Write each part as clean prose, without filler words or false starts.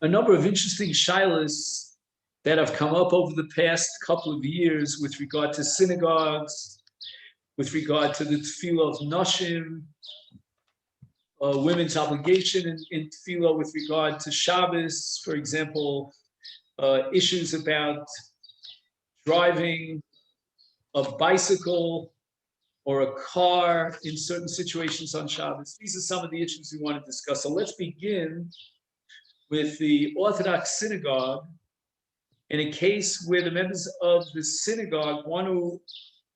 a number of interesting shilas that have come up over the past couple of years with regard to synagogues, with regard to the tefillah of nashim, women's obligation in tefillah with regard to Shabbos, for example, issues about driving a bicycle or a car in certain situations on Shabbos. These are some of the issues we want to discuss. So let's begin with the Orthodox synagogue in a case where the members of the synagogue want to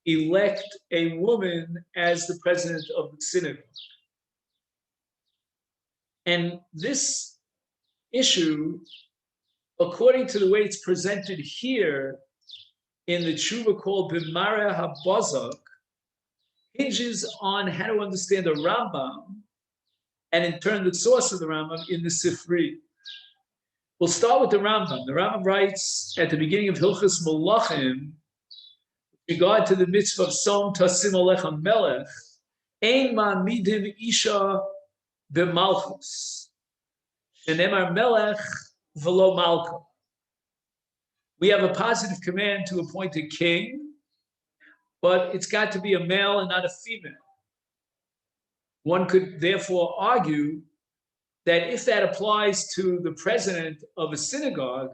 elect a woman as the president of the synagogue. And this issue, according to the way it's presented here in the tshuva called B'Mara HaBozak, hinges on how to understand the Rambam, and in turn the source of the Rambam in the Sifri. We'll start with the Rambam. The Rambam writes at the beginning of Hilchos Malachim, with regard to the mitzvah of Som Tasim Alecha Melech, Ein Ma'midim Isha B'Malchus, Shenemar Melech V'lo Malka. We have a positive command to appoint a king, but it's got to be a male and not a female. One could therefore argue that if that applies to the president of a synagogue,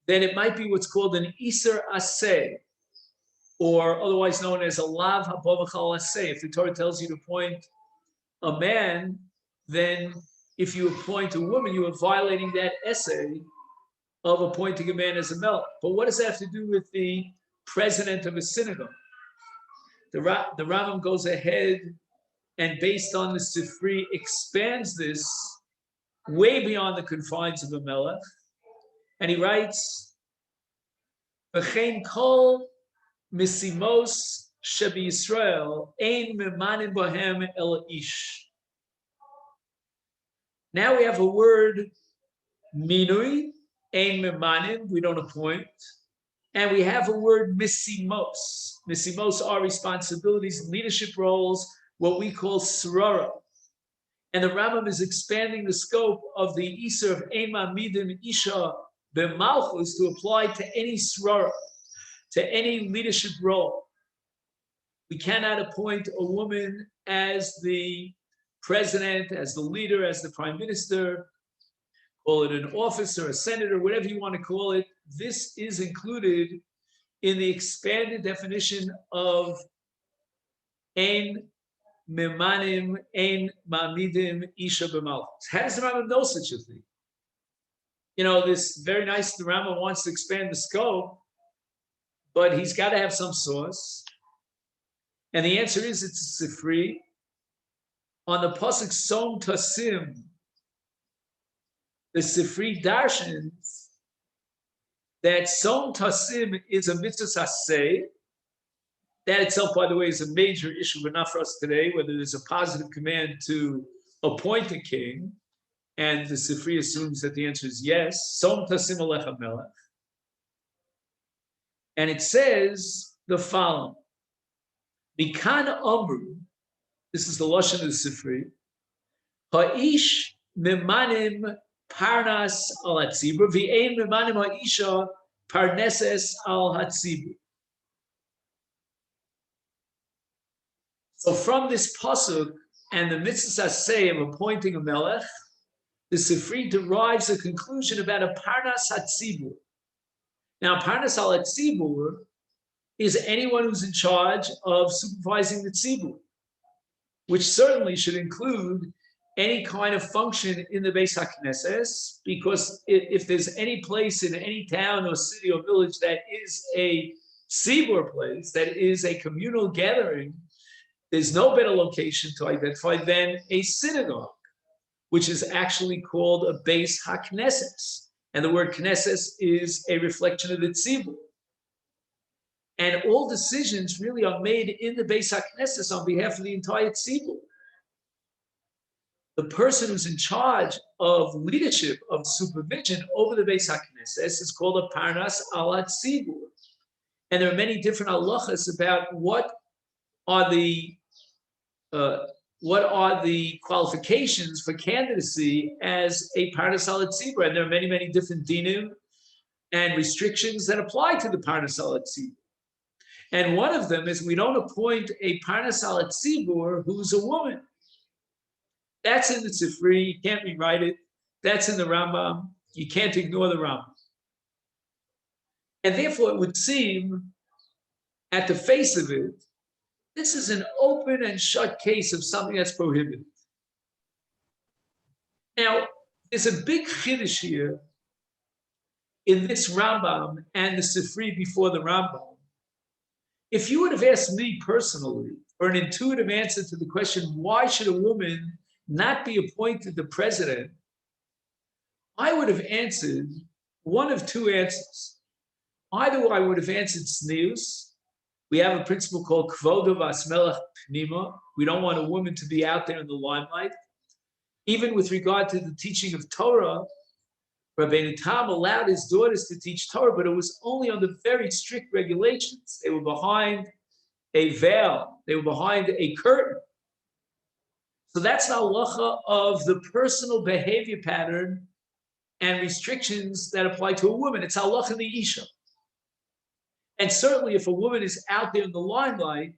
then it might be what's called an Iser Aseh, or otherwise known as a Lav HaBovachal Aseh. If the Torah tells you to appoint a man, then if you appoint a woman, you are violating that essay of appointing a man as a melech. But what does that have to do with the president of a synagogue? The Rambam goes ahead and, based on the Sifri, expands this way beyond the confines of a melech. And he writes, V'chein kol misimos shebi Yisrael ein memanim bohem el ish. Now we have a word, minui, ein memanim, we don't appoint. And we have a word, misimos. Misimos are responsibilities, leadership roles, what we call srara. And the Rambam is expanding the scope of the Isser of Ein Ma'midim Isha B'Malchus to apply to any srara, to any leadership role. We cannot appoint a woman as the president, as the leader, as the prime minister, call it an officer, a senator, whatever you want to call it. This is included in the expanded definition of Ein Memanim, Ein Ma'midim Isha B'Malchus. How does the Rambam know such a thing? You know, this very nice, the Rambam wants to expand the scope, but he's got to have some source. And the answer is it's a Sifri. On the pasuk Som Tasim, the Sifri darshans that Som Tasim is a mitzvah aseh. That itself, by the way, is a major issue, but not for us today, whether there's a positive command to appoint a king. And the Sifri assumes that the answer is yes. Som Tasim Alecha Melech. And it says the following. Mikan Amru, this is the Lashon of the Sifri, Ha'ish Memanim Parnas al Hatzibur, V'ein Memanim Ha'isha Parneses al Hatzibur. So from this pasuk and the mitzvah say of appointing a melech, the Sifri derives a conclusion about a Parnas Hatzibur. Now, Parnas al Hatzibur is anyone who's in charge of supervising the tzibur, which certainly should include any kind of function in the Beis HaKnesses, because if there's any place in any town or city or village that is a tzibur place, that is a communal gathering, there's no better location to identify than a synagogue, which is actually called a Beis HaKnesses. And the word Knesses is a reflection of the tzibur. And all decisions really are made in the Beis HaKnesses on behalf of the entire tzibur. The person who's in charge of leadership, of supervision over the Beis HaKnesses is called a Parnas al Hatzibur. And there are many different halachas about what are the what are the qualifications for candidacy as a Parnas Tzibur? And there are many, many different dinim and restrictions that apply to the Parnas Tzibur. And one of them is we don't appoint a Parnas Tzibur who's a woman. That's in the Sifri, you can't rewrite it. That's in the Rambam, you can't ignore the Rambam. And therefore, it would seem, at the face of it, this is an open and shut case of something that's prohibited. Now, there's a big chiddush here in this Rambam and the Sifri before the Rambam. If you would have asked me personally for an intuitive answer to the question, why should a woman not be appointed the president, I would have answered one of two answers. Either I would have answered tznius. We have a principle called kvoda v'asmelach pnima. We don't want a woman to be out there in the limelight. Even with regard to the teaching of Torah, Rabbeinu Tam allowed his daughters to teach Torah, but it was only under very strict regulations. They were behind a veil. They were behind a curtain. So that's the halacha of the personal behavior pattern and restrictions that apply to a woman. It's halacha the isha. And certainly if a woman is out there in the limelight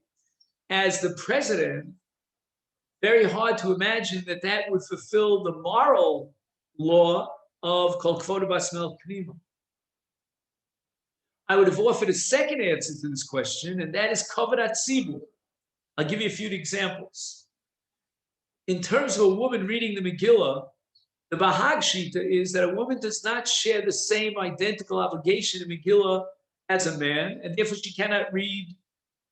as the president, very hard to imagine that that would fulfill the moral law of kol kvoda basmel pnima. I would have offered a second answer to this question, and that is kavod tzibur. I'll give you a few examples. In terms of a woman reading the Megillah, the Bahag Shita is that a woman does not share the same identical obligation in Megillah as a man, and therefore she cannot read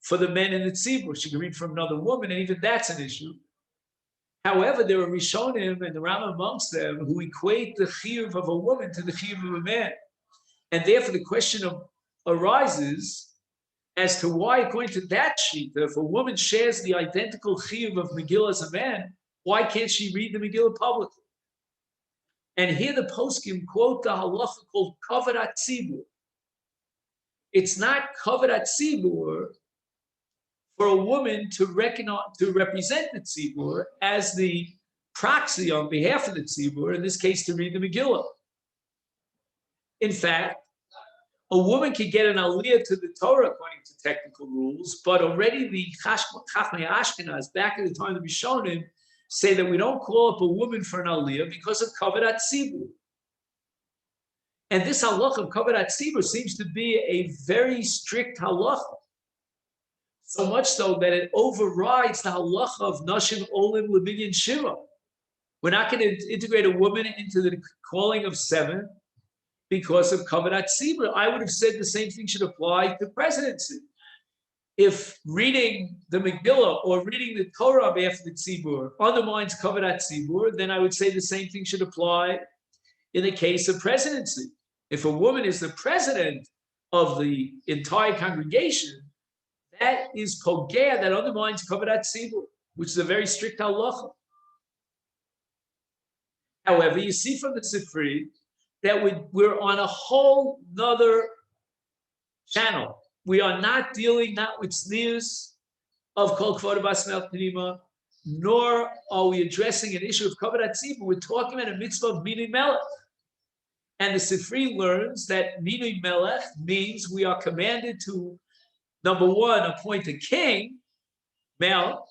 for the men in the tzibur. She can read from another woman, and even that's an issue. However, there are Rishonim and the Rambam amongst them who equate the chiyuv of a woman to the chiyuv of a man. And therefore the question arises as to why, according to that shita, if a woman shares the identical chiyuv of Megillah as a man, why can't she read the Megillah publicly? And here the poskim quote the halacha called kavod tzibur. It's not kavod tzibur for a woman to represent the tzibur as the proxy on behalf of the tzibur, in this case to read the Megillah. In fact, a woman can get an aliyah to the Torah according to technical rules, but already the Chachmei Ashkenaz, back at the time of the Rishonim, say that we don't call up a woman for an aliyah because of kavod tzibur. And this halacha of kavod tzibur seems to be a very strict halacha. So much so that it overrides the halacha of nashim olim leminyan shiva. We're not going to integrate a woman into the calling of 7 because of kavod tzibur. I would have said the same thing should apply to presidency. If reading the Megillah or reading the Torah on behalf of the tzibur undermines kavod tzibur, then I would say the same thing should apply in the case of presidency. If a woman is the president of the entire congregation, that is pogea, that undermines kavod tzibur, which is a very strict halacha. However, you see from the Sifri that we're on a whole nother channel. We are not dealing not with tznius of kol kvoda basmel pnima, nor are we addressing an issue of kavod tzibur. We're talking about a mitzvah of minui melech. And the Sifri learns that minui melech means we are commanded to, number one, appoint a king, male,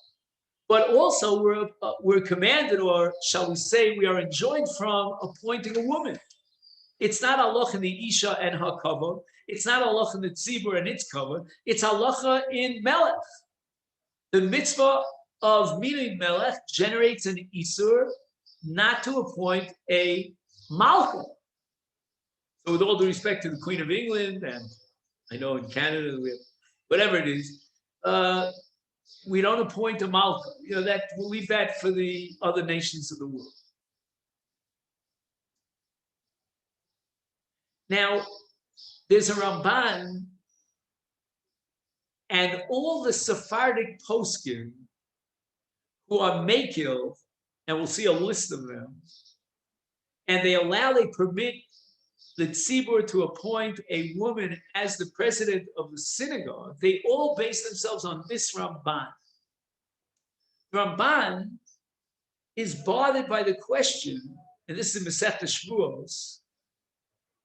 but also we're commanded, or shall we say, we are enjoined from appointing a woman. It's not halacha in the isha and her kavod. It's not halacha in the tzibur and its kavod. It's halacha in melech. The mitzvah of minui melech generates an isur not to appoint a malka. So with all due respect to the Queen of England, and I know in Canada we have whatever it is, we don't appoint a malka. You know, that we'll leave that for the other nations of the world. Now, there's a Ramban, and all the Sephardic poskim who are makil, and we'll see a list of them, and they permit the tzibur to appoint a woman as the president of the synagogue. They all base themselves on this Ramban. Ramban is bothered by the question, and this is in Masechta Shavuos,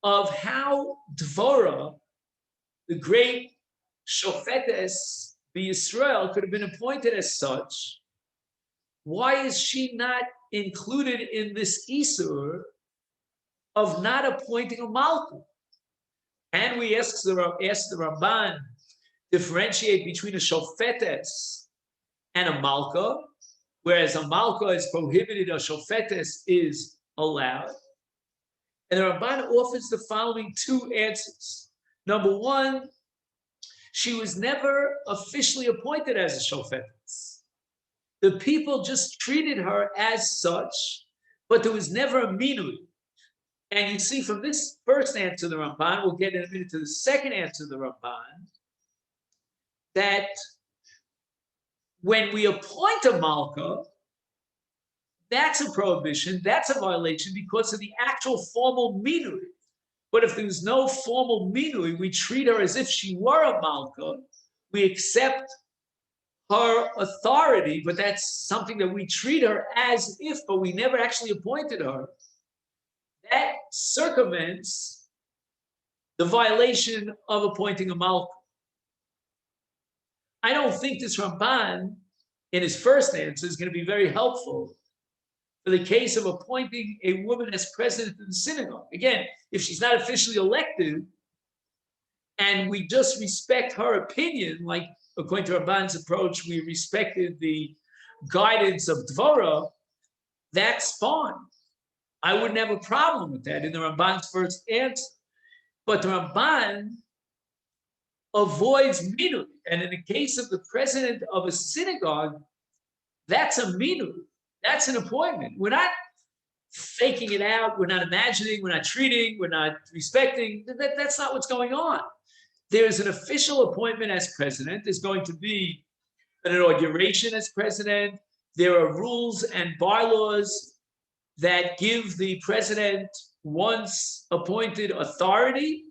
of how Dvorah, the great Shofetes B'Yisrael, could have been appointed as such. Why is she not included in this Isur of not appointing a Malka? And we ask the Ramban, differentiate between a Shofetes and a Malka, whereas a Malka is prohibited, a Shofetes is allowed. And the Ramban offers the following two answers. Number one, she was never officially appointed as a Shofetes. The people just treated her as such, but there was never a minui. And you see from this first answer of the Ramban, we'll get in a minute to the second answer of the Ramban, that when we appoint a Malka, that's a prohibition, that's a violation because of the actual formal minui. But if there's no formal minui, we treat her as if she were a Malka, we accept her authority, but that's something that we treat her as if, but we never actually appointed her. That circumvents the violation of appointing a Malka. I don't think this Ramban, in his first answer, is going to be very helpful for the case of appointing a woman as president of the synagogue. Again, if she's not officially elected, and we just respect her opinion, like according to Ramban's approach, we respected the guidance of Dvorah, that's fine. I wouldn't have a problem with that in the Ramban's first answer. But the Ramban avoids minui. And in the case of the president of a synagogue, that's a minui. That's an appointment. We're not faking it out. We're not imagining. We're not treating. We're not respecting. That's not what's going on. There's an official appointment as president. There's going to be an inauguration as president. There are rules and bylaws that give the president, once appointed, authority.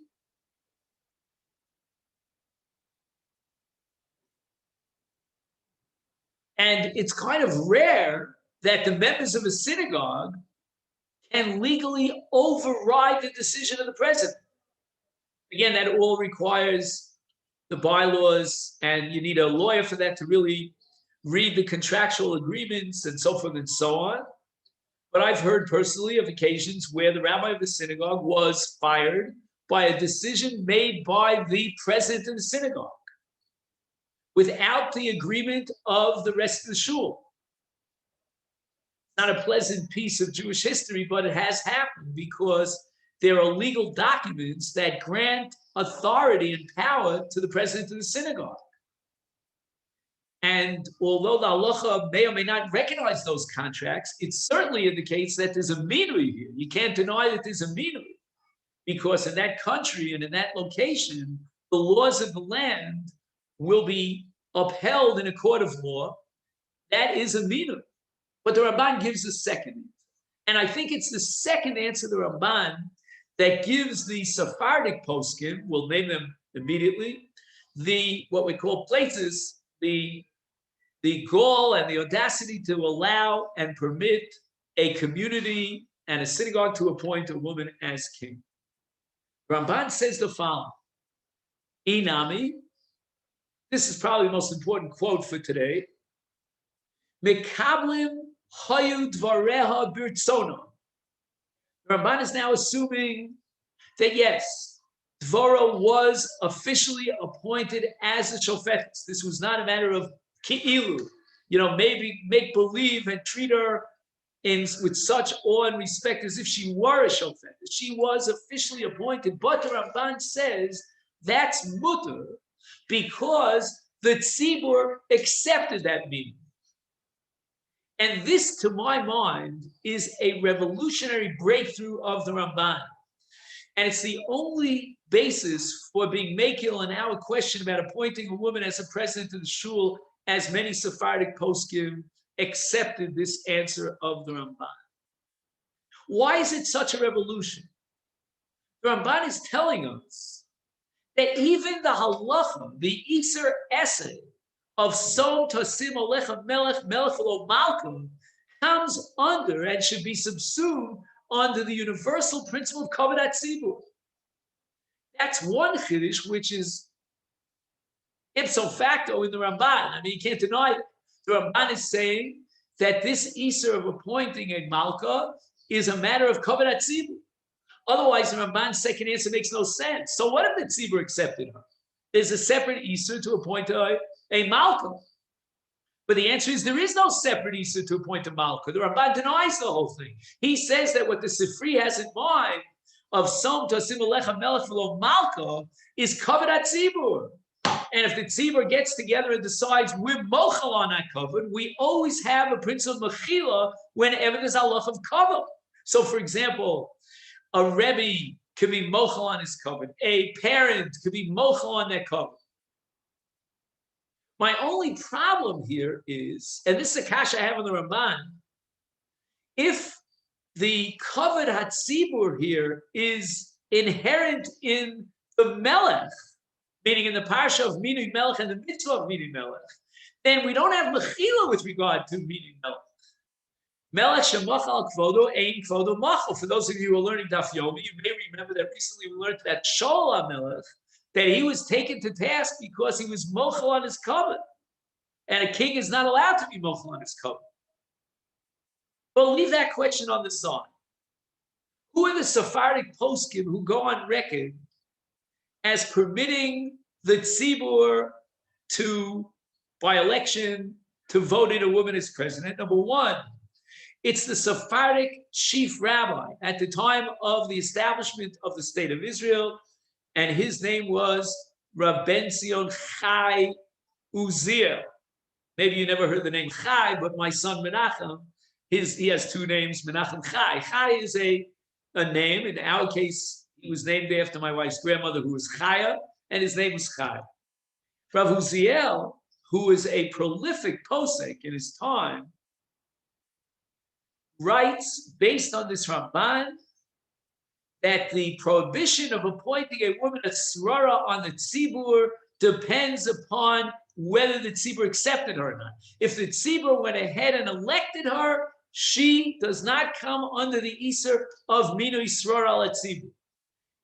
And it's kind of rare that the members of a synagogue can legally override the decision of the president. Again, that all requires the bylaws, and you need a lawyer for that to really read the contractual agreements and so forth and so on. But I've heard personally of occasions where the rabbi of the synagogue was fired by a decision made by the president of the synagogue without the agreement of the rest of the shul. Not a pleasant piece of Jewish history, but it has happened because there are legal documents that grant authority and power to the president of the synagogue. And although the halacha may or may not recognize those contracts, it certainly indicates that there's a minui here. You can't deny that there's a minui, because in that country and in that location, the laws of the land will be upheld in a court of law. That is a minui. But the Ramban gives a second. And I think it's the second answer of the Ramban that gives the Sephardic poskim, we'll name them immediately, what we call places, the gall and the audacity to allow and permit a community and a synagogue to appoint a woman as king. Ramban says the following: Inami, this is probably the most important quote for today, Mekablim hayu dvareha birtsono. Ramban is now assuming that yes, Dvorah was officially appointed as a shofetes. This was not a matter of ki'ilu, maybe make believe and treat her with such awe and respect as if she were a shofetes. She was officially appointed, but the Ramban says that's mutter because the tzibur accepted that meaning. And this, to my mind, is a revolutionary breakthrough of the Ramban. And it's the only basis for being makil in our question about appointing a woman as a president of the shul, as many Sephardic poskim accepted this answer of the Ramban. Why is it such a revolution? The Ramban is telling us that even the halacha, the Iser essay of Som Tosim Alecha Melech Melech Lo Malkum comes under and should be subsumed under the universal principle of Kavod HaTzibur. That's one Chiddush which is ipso facto in the Ramban. I mean, you can't deny it. The Ramban is saying that this Isser of appointing a Malka is a matter of Kavod HaTzibur. Otherwise, the Ramban's second answer makes no sense. So what if the Tzibur accepted her? There's a separate Isser to appoint a Malka. But the answer is there is no separate Isser to appoint a Malka. The Ramban denies the whole thing. He says that what the Sifri has in mind of Som Tosim Alecha Melech V'lo Malka is Kavod HaTzibur. And if the Tzibur gets together and decides we're mochel on that kavod, we always have a principle of mechila whenever there's halach of kavod. So, for example, a rebbe could be mochel on his kavod. A parent could be mochel on their kavod. My only problem here is, and this is a kasha I have on the Ramban, if the kavod hatzibur here is inherent in the melech, meaning in the parsha of Minui Melech and the mitzvah of Minui Melech, then we don't have mechila with regard to Minui Melech. Melech shemachal kvodo ein kvodo machal. For those of you who are learning Daf Yomi, you may remember that recently we learned that Shaul Melech, that he was taken to task because he was mochel on his kavod, and a king is not allowed to be mochel on his kavod. But leave that question on the side. Who are the Sephardic poskim who go on record as permitting the tzibur to, by election, to vote in a woman as president? Number one, it's the Sephardic chief rabbi at the time of the establishment of the state of Israel, and his name was Rab Ben Zion Chai Uziel. Maybe you never heard the name Chai, but my son Menachem, he has two names, Menachem Chai. Chai is a name. In our case, he was named after my wife's grandmother, who was Chaya, and his name was Chai. Rav Uziel, who was a prolific posek in his time, writes, based on this Ramban, that the prohibition of appointing a woman a srara on the tzibur depends upon whether the tzibur accepted her or not. If the tzibur went ahead and elected her, she does not come under the Isser of Minui Srara al Tzibur.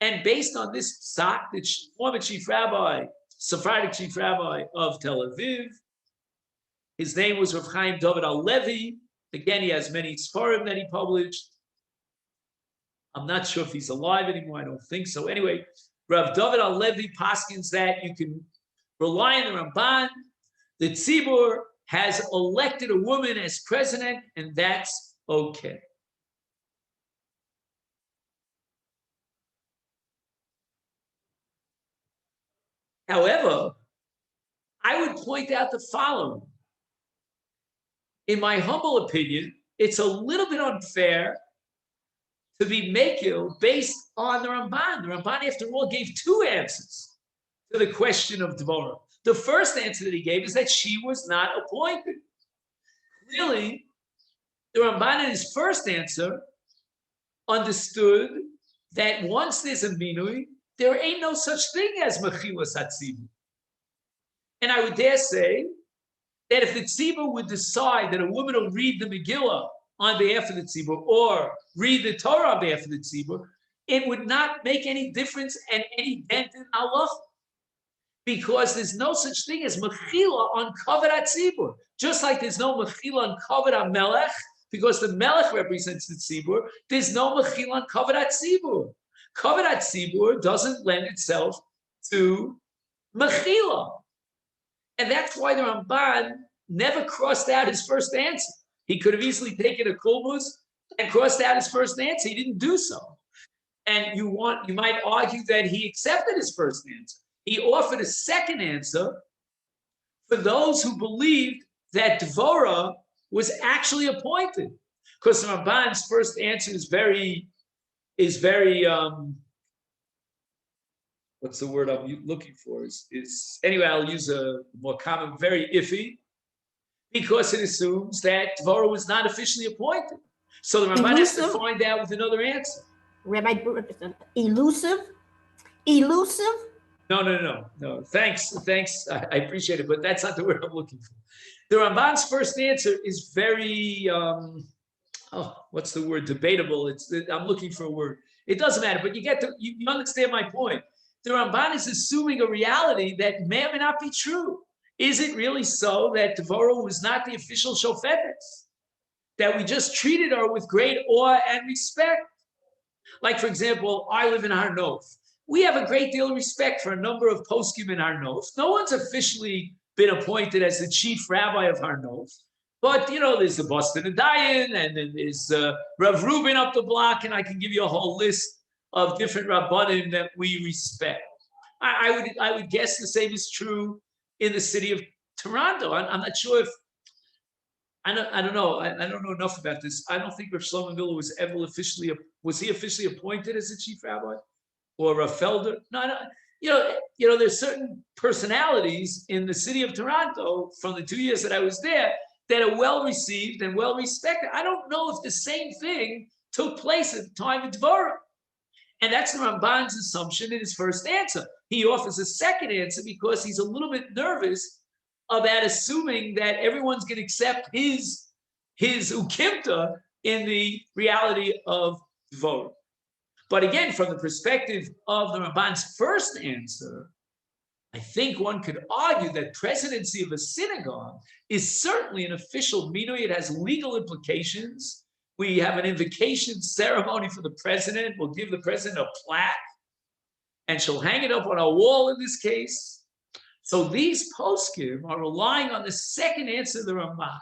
And based on this psak, the former chief rabbi, Sephardic chief rabbi of Tel Aviv, his name was Rav Chaim David Alevi. Again, he has many Sfarim that he published. I'm not sure if he's alive anymore. I don't think so. Anyway, Rav David Alevi paskins that you can rely on the Ramban. The Tzibur has elected a woman as president, and that's okay. However, I would point out the following. In my humble opinion, it's a little bit unfair to be mekil based on the Ramban. The Ramban, after all, gave two answers to the question of Dvorah. The first answer that he gave is that she was not appointed. Clearly, the Ramban in his first answer understood that once there's a minui, there ain't no such thing as mechilas hatzibur. And I would dare say that if the tzibur would decide that a woman will read the Megillah on behalf of the tzibur or read the Torah on behalf of the tzibur, it would not make any difference and any dent in halacha, because there's no such thing as mechila on kavod hatzibur. Just like there's no mechila on kavod hamelech, because the melech represents the tzibur, there's no mechila on kavod hatzibur. Kavod hatzibur doesn't lend itself to mechila. And that's why the Ramban never crossed out his first answer. He could have easily taken a kulmus and crossed out his first answer. He didn't do so. And you might argue that he accepted his first answer. He offered a second answer for those who believed that Dvorah was actually appointed. Because the Ramban's first answer is very what's the word I'm looking for? Is anyway, I'll use a more common, very iffy, because it assumes that Dvorah was not officially appointed. So the Ramban has to find out with another answer. Rabbi, elusive? Elusive? No. Thanks. I appreciate it, but that's not the word I'm looking for. The Ramban's first answer is very, what's the word? Debatable. I'm looking for a word. It doesn't matter, but you understand my point. The Ramban is assuming a reality that may or may not be true. Is it really so that Devorah was not the official shofetes? That we just treated her with great awe and respect? Like, for example, I live in Har Nof. We have a great deal of respect for a number of poskim in Har Nof. No one's officially been appointed as the chief rabbi of Har Nof. But, there's the Boston and Dayan, and then there's Rav Rubin up the block, and I can give you a whole list of different rabbanim that we respect. I would guess the same is true in the city of Toronto. I'm not sure if I don't know. I don't know enough about this. I don't think Rav Shlomo Miller was ever officially appointed as a chief rabbi, or Rav Felder. No. There's certain personalities in the city of Toronto from the 2 years that I was there that are well received and well respected. I don't know if the same thing took place at the time of Dvorah. And that's the Ramban's assumption in his first answer. He offers a second answer because he's a little bit nervous about assuming that everyone's going to accept his ukimta in the reality of Dvorah. But again, from the perspective of the Ramban's first answer, I think one could argue that presidency of a synagogue is certainly an official minui. It has legal implications. We have an invocation ceremony for the president. We'll give the president a plaque, and she'll hang it up on a wall in this case. So these poskim are relying on the second answer of the Ramban.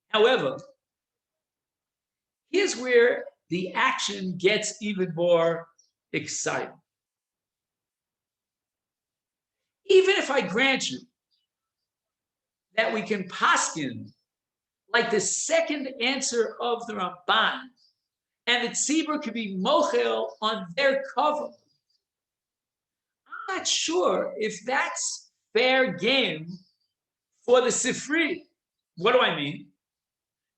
However, here's where the action gets even more exciting. Even if I grant you that we can paskin like the second answer of the Ramban, and the tzibur could be mochel on their cover, I'm not sure if that's fair game for the Sifri. What do I mean?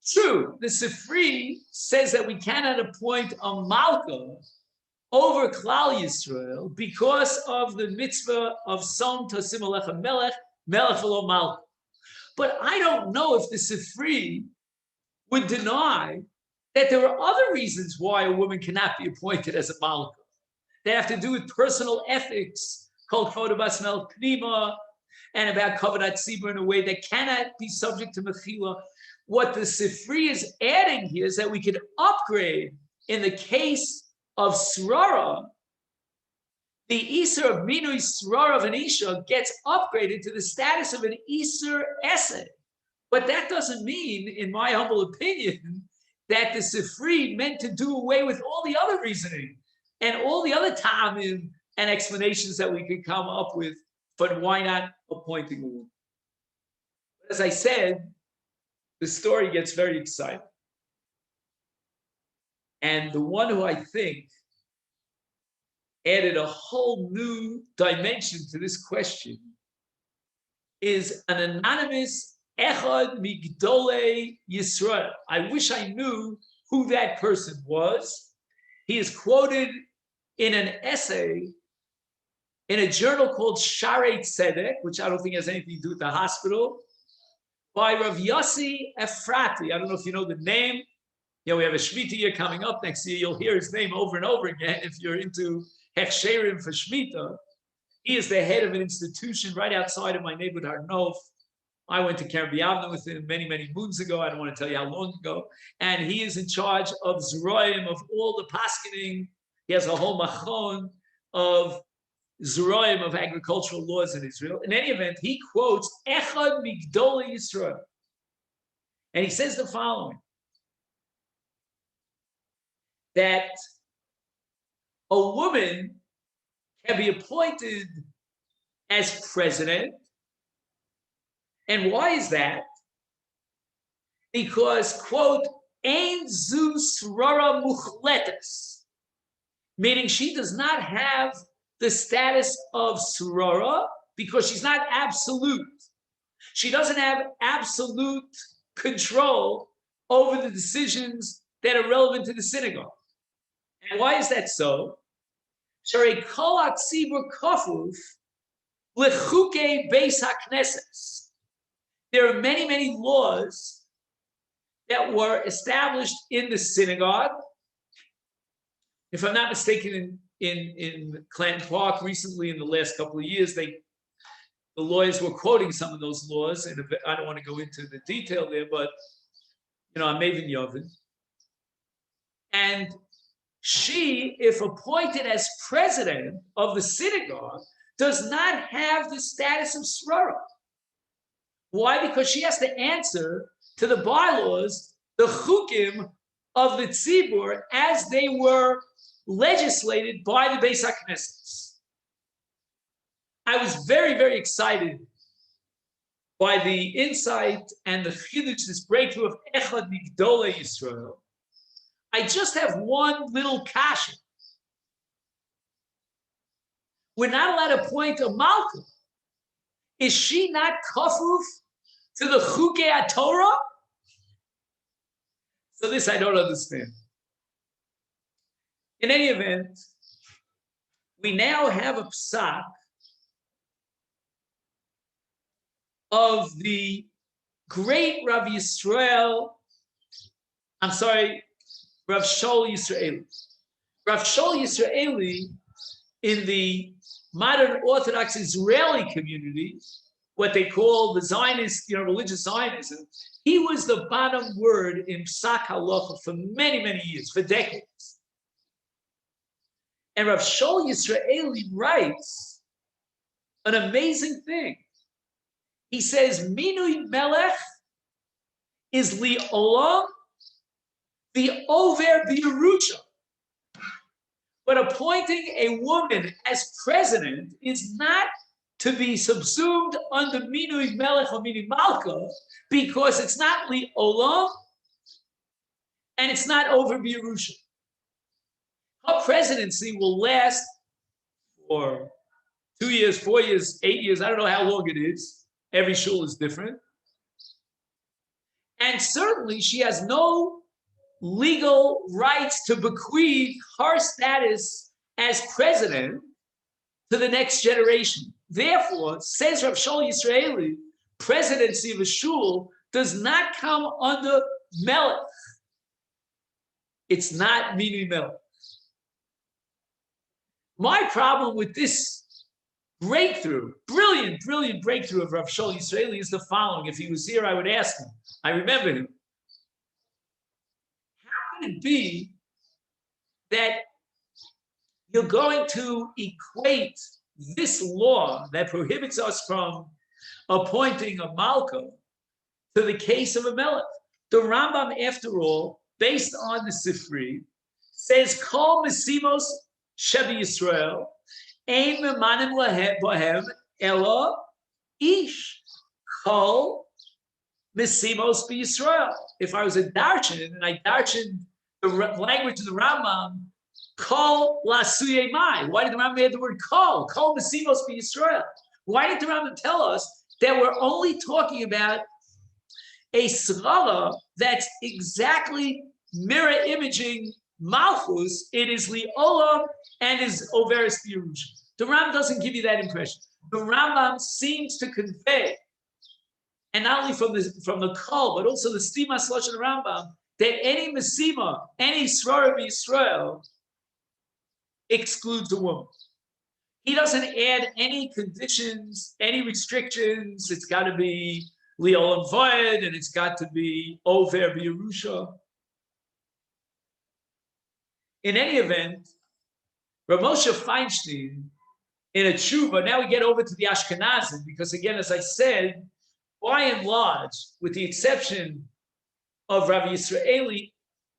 True, the Sifri says that we cannot appoint a malka over Klal Yisrael because of the mitzvah of Som Tosim Alecha Melech, Melech V'lo Malka. But I don't know if the Sifri would deny that there are other reasons why a woman cannot be appointed as a malka. They have to do with personal ethics, called Kavod Bas Melech Pnima, and about Kavod Tzibur in a way that cannot be subject to Mechila. What the Sifri is adding here is that we could upgrade in the case of Srara. The Isur of Minui Srara of an Isha gets upgraded to the status of an Isur Esed. But that doesn't mean, in my humble opinion, that the Sifri meant to do away with all the other reasoning and all the other ta'amim and explanations that we could come up with, but why not appointing a woman? As I said, the story gets very exciting. And the one who I think added a whole new dimension to this question is an anonymous Echad Migdolei Yisrael. I wish I knew who that person was. He is quoted in an essay in a journal called Sharei Tzedek, which I don't think has anything to do with the hospital, by Rav Yossi Efrati. I don't know if you know the name. We have a Shemitah year coming up next year. You'll hear his name over and over again if you're into Hechsherim for Shemitah. He is the head of an institution right outside of my neighborhood, Har Nof. I went to Keren B'Yavneh with him many, many moons ago. I don't want to tell you how long ago. And he is in charge of Zeroim, of all the paskening. He has a whole machon of Zeroim, of agricultural laws in Israel. In any event, he quotes Echad Migdolei Yisrael. And he says the following, that a woman can be appointed as president. And why is that? Because, quote, Ein zu srara muchletes, meaning she does not have the status of srara because she's not absolute. She doesn't have absolute control over the decisions that are relevant to the synagogue. And why is that so? Sharei kol hatzibur kafuf lechukei beis hakneses. There are many, many laws that were established in the synagogue. If I'm not mistaken, in Clanton Park recently, in the last couple of years, the lawyers were quoting some of those laws, and I don't want to go into the detail there, but I'm Maven Yovin. And she, if appointed as president of the synagogue, does not have the status of Srara. Why? Because she has to answer to the bylaws, the chukim of the tzibur, as they were legislated by the Beis HaKnesses. I was very, very excited by the insight and the chidush, this breakthrough of Echad Migdolei Yisrael. I just have one little kasha. We're not allowed to appoint a malka. Is she not kafuf to the chukei HaTorah? So this I don't understand. In any event, we now have a psak of the great Rav Shaul Yisraeli. Rav Shaul Yisraeli, in the modern Orthodox Israeli community, what they call the Zionist, religious Zionism, he was the bottom word in Psak Halacha for many, many years, for decades. And Rav Shaul Yisraeli writes an amazing thing. He says, Minui Melech is li'olam the over b'Yerusha. But appointing a woman as president is not to be subsumed under Minui Melech or Minui Malka, because it's not li'olam and it's not over b'Yerusha. Her presidency will last for 2 years, 4 years, 8 years. I don't know how long it is. Every shul is different. And certainly she has no legal rights to bequeath her status as president to the next generation. Therefore, says Rav Shaul Yisraeli, presidency of a shul does not come under Melech. It's not Mini Melech. My problem with this breakthrough, brilliant breakthrough of Rav Shaul Yisraeli is the following. If he was here, I would ask him. I remember him. How can it be that you're going to equate this law that prohibits us from appointing a malka to the case of a melech? The Rambam, after all, based on the Sifri, says, Kol mesimos shebi Yisrael, ein memanim lahem ela ish. Kol mesimos be Yisrael. If I was a darshan and I darshan the language of the Rambam, Kol lasuye mai. Why did the Rambam add the word kol? Kol mesimos be Yisrael. Why did the Rambam tell us that we're only talking about a srala that's exactly mirror imaging Malchus? It is li'olam and is overis b'Yerusha. The Rambam doesn't give you that impression. The Rambam seems to convey, and not only from the kol, but also the stima slush of the Rambam, that any mesima, any srara b'Yisrael excludes a woman. He doesn't add any conditions, any restrictions. It's got to be li'olam vayed, and it's got to be over b'Yerusha. In any event, Rav Moshe Feinstein, in a tshuva, now we get over to the Ashkenazim, because again, as I said, by and large, with the exception of Rav Yisraeli,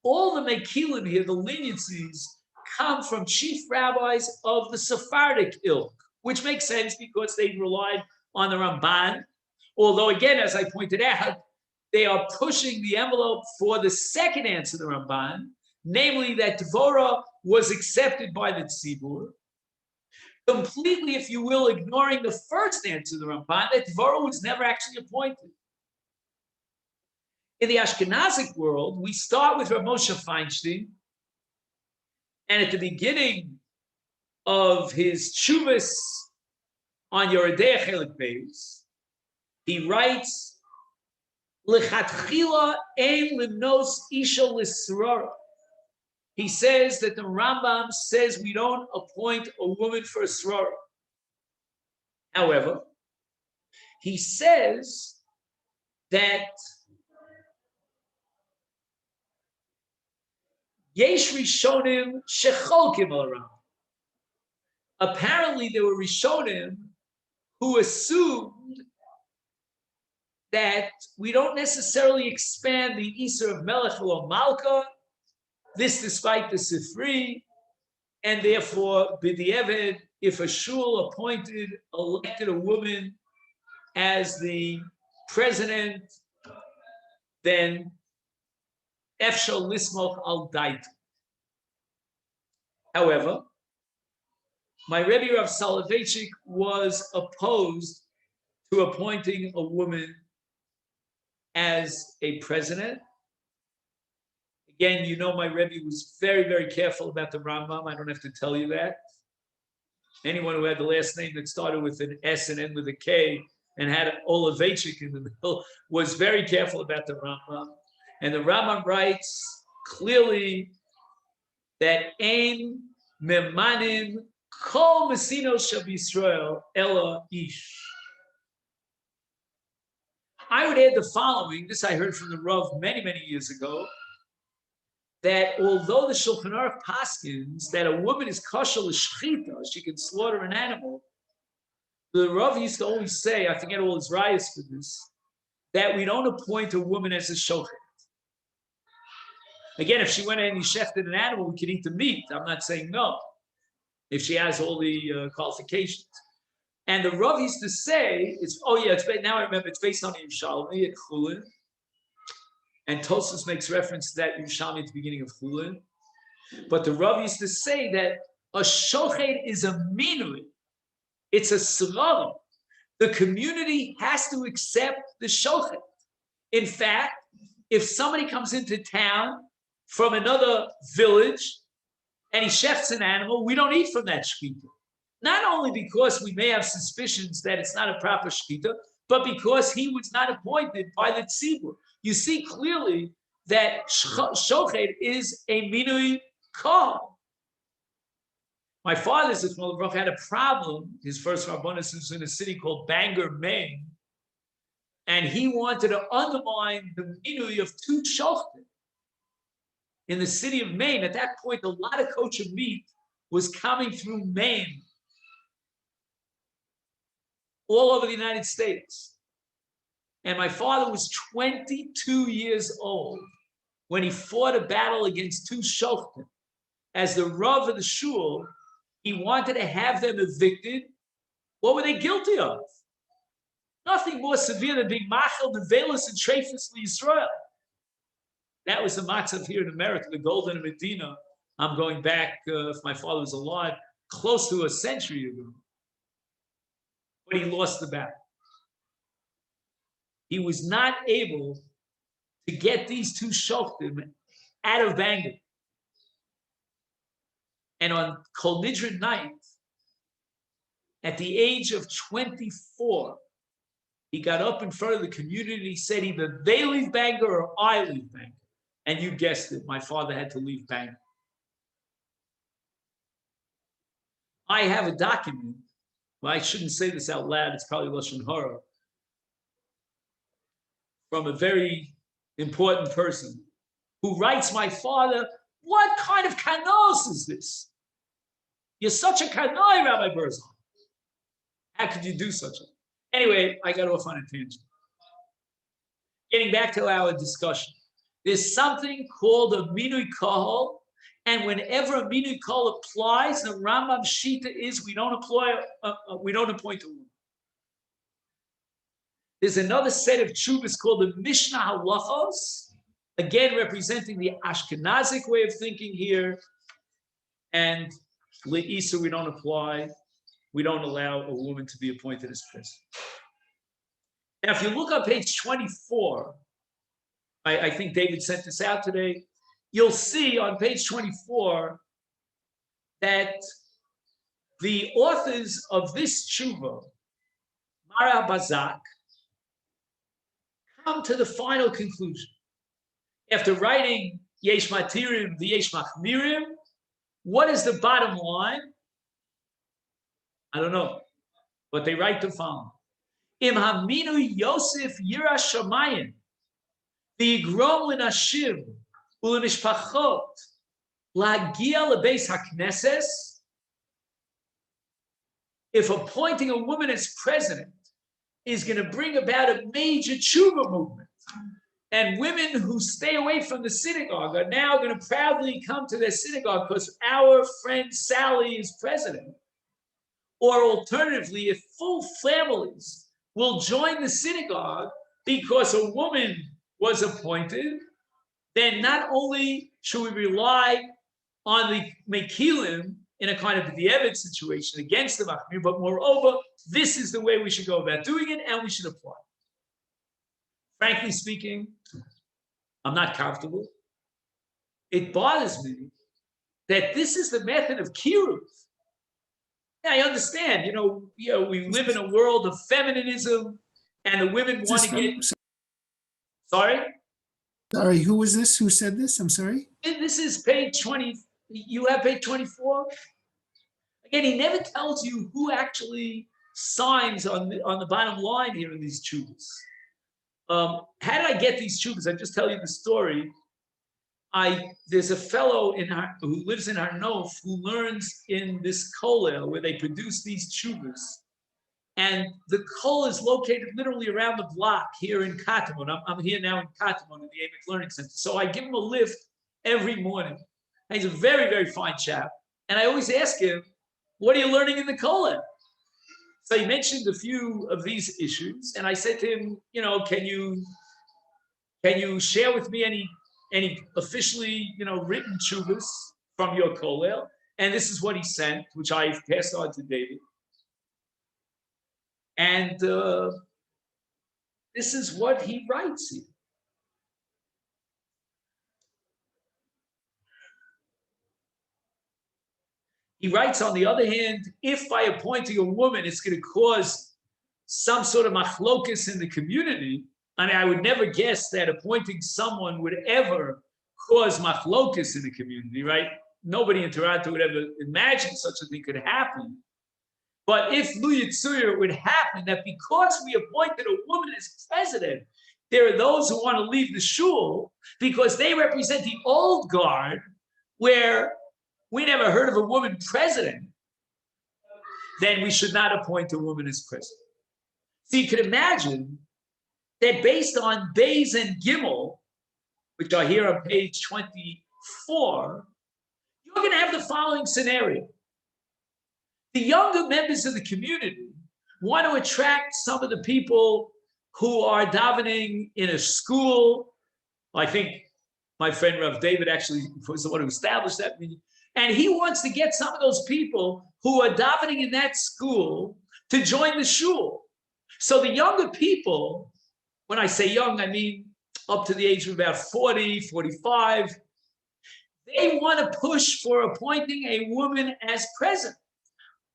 all the mekilim here, the leniencies, come from chief rabbis of the Sephardic ilk, which makes sense because they relied on the Ramban. Although, again, as I pointed out, they are pushing the envelope for the second answer of the Ramban, namely that Dvorah was accepted by the Tzibur, completely, if you will, ignoring the first answer of the Ramban, that Dvorah was never actually appointed. In the Ashkenazic world, we start with Rav Moshe Feinstein, and at the beginning of his chuvas on Yoredei Chelik Beis, he writes, L'chatchila ein limnos isha l'srara. He says that the Rambam says we don't appoint a woman for a srara. However, he says that Yesh Rishonim shecholkim al Rambam. Apparently, there were Rishonim who assumed that we don't necessarily expand the Isser of Melech or Malka, this despite the Sifri, and therefore, B'di'eved, if a shul elected a woman as the president, then Efshal Lismoch al Dait. However, my Rebbe Rav Soloveitchik was opposed to appointing a woman as a president. Again, you know my Rebbe was very, very careful about the Rambam. I don't have to tell you that. Anyone who had the last name that started with an S and ended with a K and had an Olaveitchik in the middle was very careful about the Rambam. And the Rambam writes clearly that Ein Memanim Kol Mesinos Shel Yisrael Ella Ish. I would add the following. This I heard from the Rav many, many years ago, that although the Shulchan Aruch paskins that a woman is kosher l'shchita, she can slaughter an animal, the Rav used to always say, I forget all his rayas for this, that we don't appoint a woman as a shochet. Again, if she went in and shechted an animal, we could eat the meat. I'm not saying no, if she has all the qualifications. And the Rav used to say, now I remember, it's based on Yerushalmi at Chulin. And Tosfos makes reference to that Yerushalmi at the beginning of Chulin. But the Rav used to say that a shochet is a minui. It's a srarim. The community has to accept the shochet. In fact, if somebody comes into town from another village and he shechts an animal, we don't eat from that shechita. Not only because we may have suspicions that it's not a proper shechita, but because he was not appointed by the tzibur. You see clearly that shochet is a minui kol. My father, Zichron Baruch, had a problem. His first rabbanus was in a city called Bangor, Maine, and he wanted to undermine the minui of two shoftim in the city of Maine. At that point, a lot of kosher meat was coming through Maine, all over the United States. And my father was 22 years old when he fought a battle against two shoftim. As the Rav of the shul, he wanted to have them evicted. What were they guilty of? Nothing more severe than being machal, nevelos, and treifus Yisrael. That was the matzav here in America, the Golden Medina. I'm going back, if my father was alive, close to a century ago. But he lost the battle. He was not able to get these two shoftim out of Bangor. And on Kol Nidre night, at the age of 24, he got up in front of the community and he said, either they leave Bangor or I leave Bangor. And you guessed it, my father had to leave Bangor. I have a document. Well, I shouldn't say this out loud. It's probably Lashon Hara. From a very important person who writes, my father, what kind of kanos is this? You're such a kanoi, Rabbi Berzon. How could you do such a? Anyway, I got off on a tangent. Getting back to our discussion, there's something called a minui kahol, and whenever a minui kahol applies, the Rambam Shita is we don't appoint a woman. There's another set of tshuvas called the Mishnah Halachos, again representing the Ashkenazic way of thinking here, and Le'isa we don't apply. We don't allow a woman to be appointed as president. Now, if you look on page 24, I think David sent this out today, you'll see on page 24 that the authors of this tshuva, Mara Bazak, come to the final conclusion. After writing Yesh Matirim, the Yesh Machmirim, what is the bottom line? I don't know, but they write the following. Im haminu Yosef yira shamayim, v'yigrom l'nashim u'lemishpachot lagia lebeis hakneses. If appointing a woman as president is going to bring about a major tshuva movement, and women who stay away from the synagogue are now going to proudly come to their synagogue because our friend Sally is president, or alternatively, if full families will join the synagogue because a woman was appointed, then not only should we rely on the Mekilim in a kind of B'di'evet situation against the Machmir, but moreover, this is the way we should go about doing it, and we should apply. Frankly speaking, I'm not comfortable. It bothers me that this is the method of Kiruv. Yeah, I understand. We live in a world of feminism, and the women want to get. Sorry? Sorry, who was this? Who said this? I'm sorry. This is page 20. You have page 24? Again, he never tells you who actually signs on the bottom line here in these tshuvas. How did I get these tshuvas? I just tell you the story. There's a fellow who lives in Harnof who learns in this kollel where they produce these tshuvas. And the kollel is located literally around the block here in Katamon. I'm here now in Katamon in the Amic Learning Center. So I give him a lift every morning. And he's a very, very fine chap. And I always ask him, what are you learning in the kollel? So he mentioned a few of these issues. And I said to him, can you share with me any officially, written tshuvas from your kollel? And this is what he sent, which I passed on to David. And this is what he writes here. He writes, on the other hand, if by appointing a woman, it's going to cause some sort of machlokus in the community, and I would never guess that appointing someone would ever cause machlokus in the community, right? Nobody in Toronto would ever imagine such a thing could happen. But if Lu Yitzur, it would happen that because we appointed a woman as president, there are those who want to leave the shul because they represent the old guard where we never heard of a woman president, then we should not appoint a woman as president. So you can imagine that based on Beis and Gimel, which are here on page 24, you're going to have the following scenario. The younger members of the community want to attract some of the people who are davening in a school. I think my friend Rav David actually was the one who established that meeting. And he wants to get some of those people who are davening in that school to join the shul. So the younger people, when I say young, I mean up to the age of about 40, 45, they want to push for appointing a woman as president.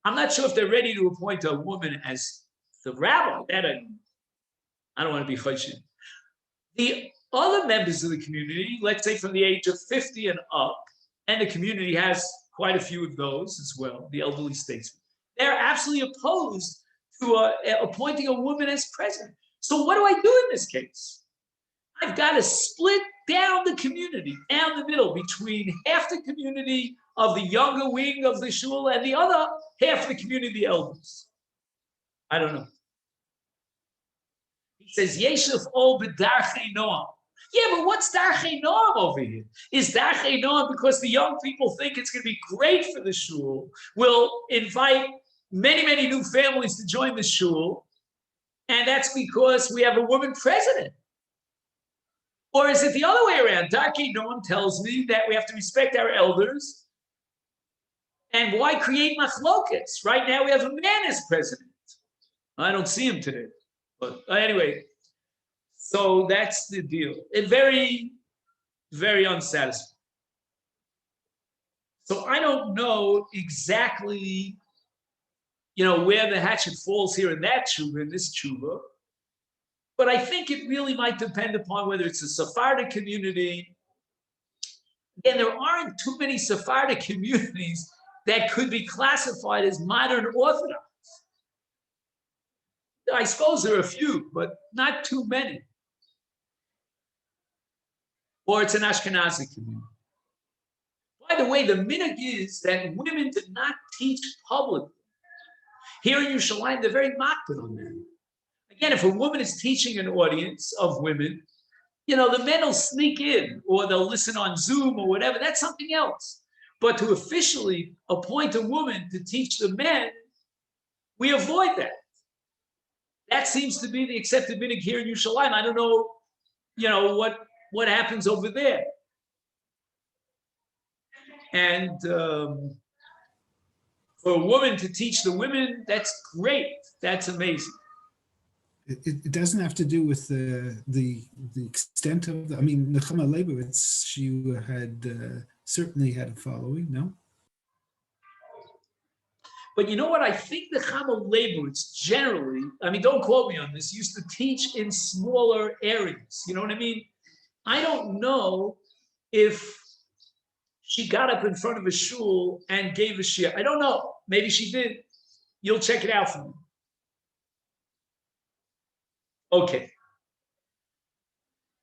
I'm not sure if they're ready to appoint a woman as the rabbi. That I don't want to be choshen. The other members of the community, let's say from the age of 50 and up, and the community has quite a few of those as well, the elderly statesmen, they're absolutely opposed to appointing a woman as president. So what do I do in this case? I've got to split down the community, down the middle, between half the community of the younger wing of the shul and the other half of the community, the elders. I don't know. He says, Yeshiv ol b'darchei noam. Yeah, but what's darchei noam over here? Is darchei noam because the young people think it's going to be great for the shul, will invite many, many new families to join the shul, and that's because we have a woman president? Or is it the other way around? Darchei noam tells me that we have to respect our elders, and why create machlokas? Right now we have a man as president. I don't see him today. But anyway, so that's the deal. It very, very unsatisfying. So I don't know exactly where the hatchet falls here in that tshuva, in this tshuva. But I think it really might depend upon whether it's a Sephardic community. Again, there aren't too many Sephardic communities that could be classified as modern Orthodox. I suppose there are a few, but not too many. Or it's an Ashkenazi community. By the way, the minhag is that women did not teach publicly. Here in Yerushalayim, they're very makpid on that. Again, if a woman is teaching an audience of women, the men will sneak in or they'll listen on Zoom or whatever. That's something else. But to officially appoint a woman to teach the men, we avoid that. That seems to be the accepted minhag here in Yerushalayim. I don't know, what happens over there. And for a woman to teach the women, that's great. That's amazing. It doesn't have to do with the extent of the. I mean, Nechama Leibowitz, she had certainly had a following, no? But you know what? I think the Nechama Leibowitz generally, I mean, don't quote me on this, used to teach in smaller areas. You know what I mean? I don't know if she got up in front of a shul and gave a shiur. I don't know. Maybe she did. You'll check it out for me. Okay.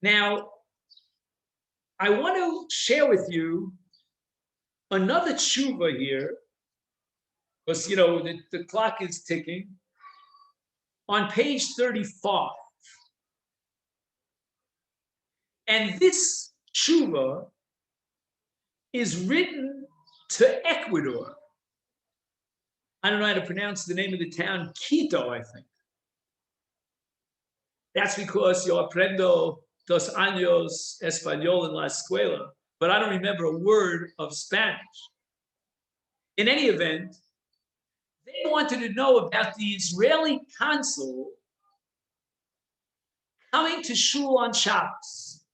Now, I want to share with you another tshuva here, because, the clock is ticking. On page 35. And this tshuva is written to Ecuador. I don't know how to pronounce the name of the town, Quito, I think. That's because yo aprendo 2 años español en la escuela, but I don't remember a word of Spanish. In any event, they wanted to know about the Israeli consul coming to shul on Shabbos.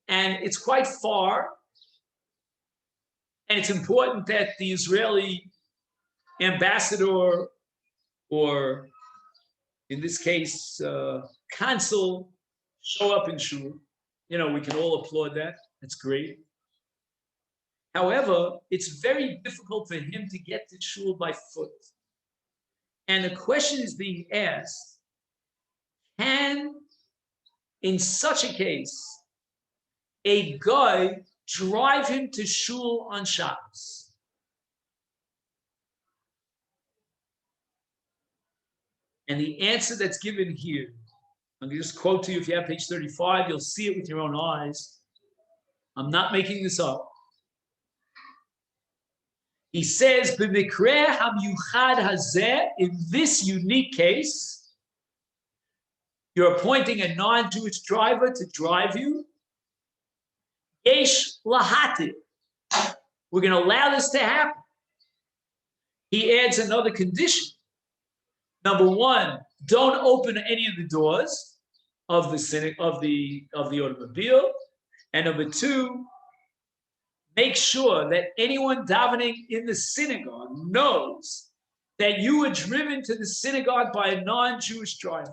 And it's quite far. And it's important that the Israeli ambassador, or in this case, consul, show up in shul. We can all applaud that. That's great. However, it's very difficult for him to get to shul by foot. And the question is being asked, can, in such a case, a guy drive him to shul on Shabbos? And the answer that's given here, I'm going to just quote to you. If you have page 35, you'll see it with your own eyes. I'm not making this up. He says, "B'mikreh hamyuchad hazeh," in this unique case, you're appointing a non-Jewish driver to drive you. Yesh lahati. We're going to allow this to happen. He adds another condition. Number one, don't open any of the doors of the automobile. And number two, make sure that anyone davening in the synagogue knows that you were driven to the synagogue by a non-Jewish driver.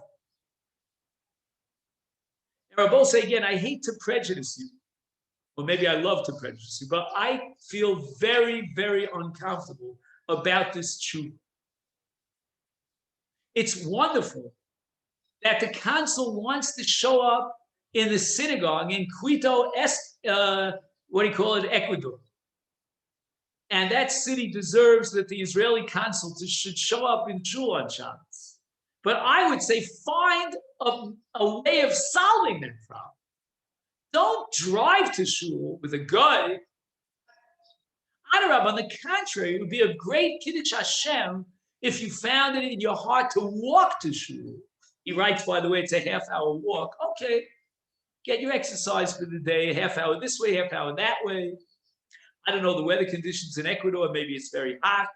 And Rabbi say again, I hate to prejudice you, or maybe I love to prejudice you, but I feel very, very uncomfortable about this tshuva. It's wonderful that the consul wants to show up in the synagogue in Quito, Ecuador. And that city deserves that the Israeli consul should show up in shul on Shabbos. But I would say find a way of solving that problem. Don't drive to shul with a guy. On the contrary, it would be a great Kiddush Hashem if you found it in your heart to walk to shul. He writes, by the way, it's a half-hour walk. Okay, get your exercise for the day, a half hour this way, half hour that way. I don't know the weather conditions in Ecuador. Maybe it's very hot.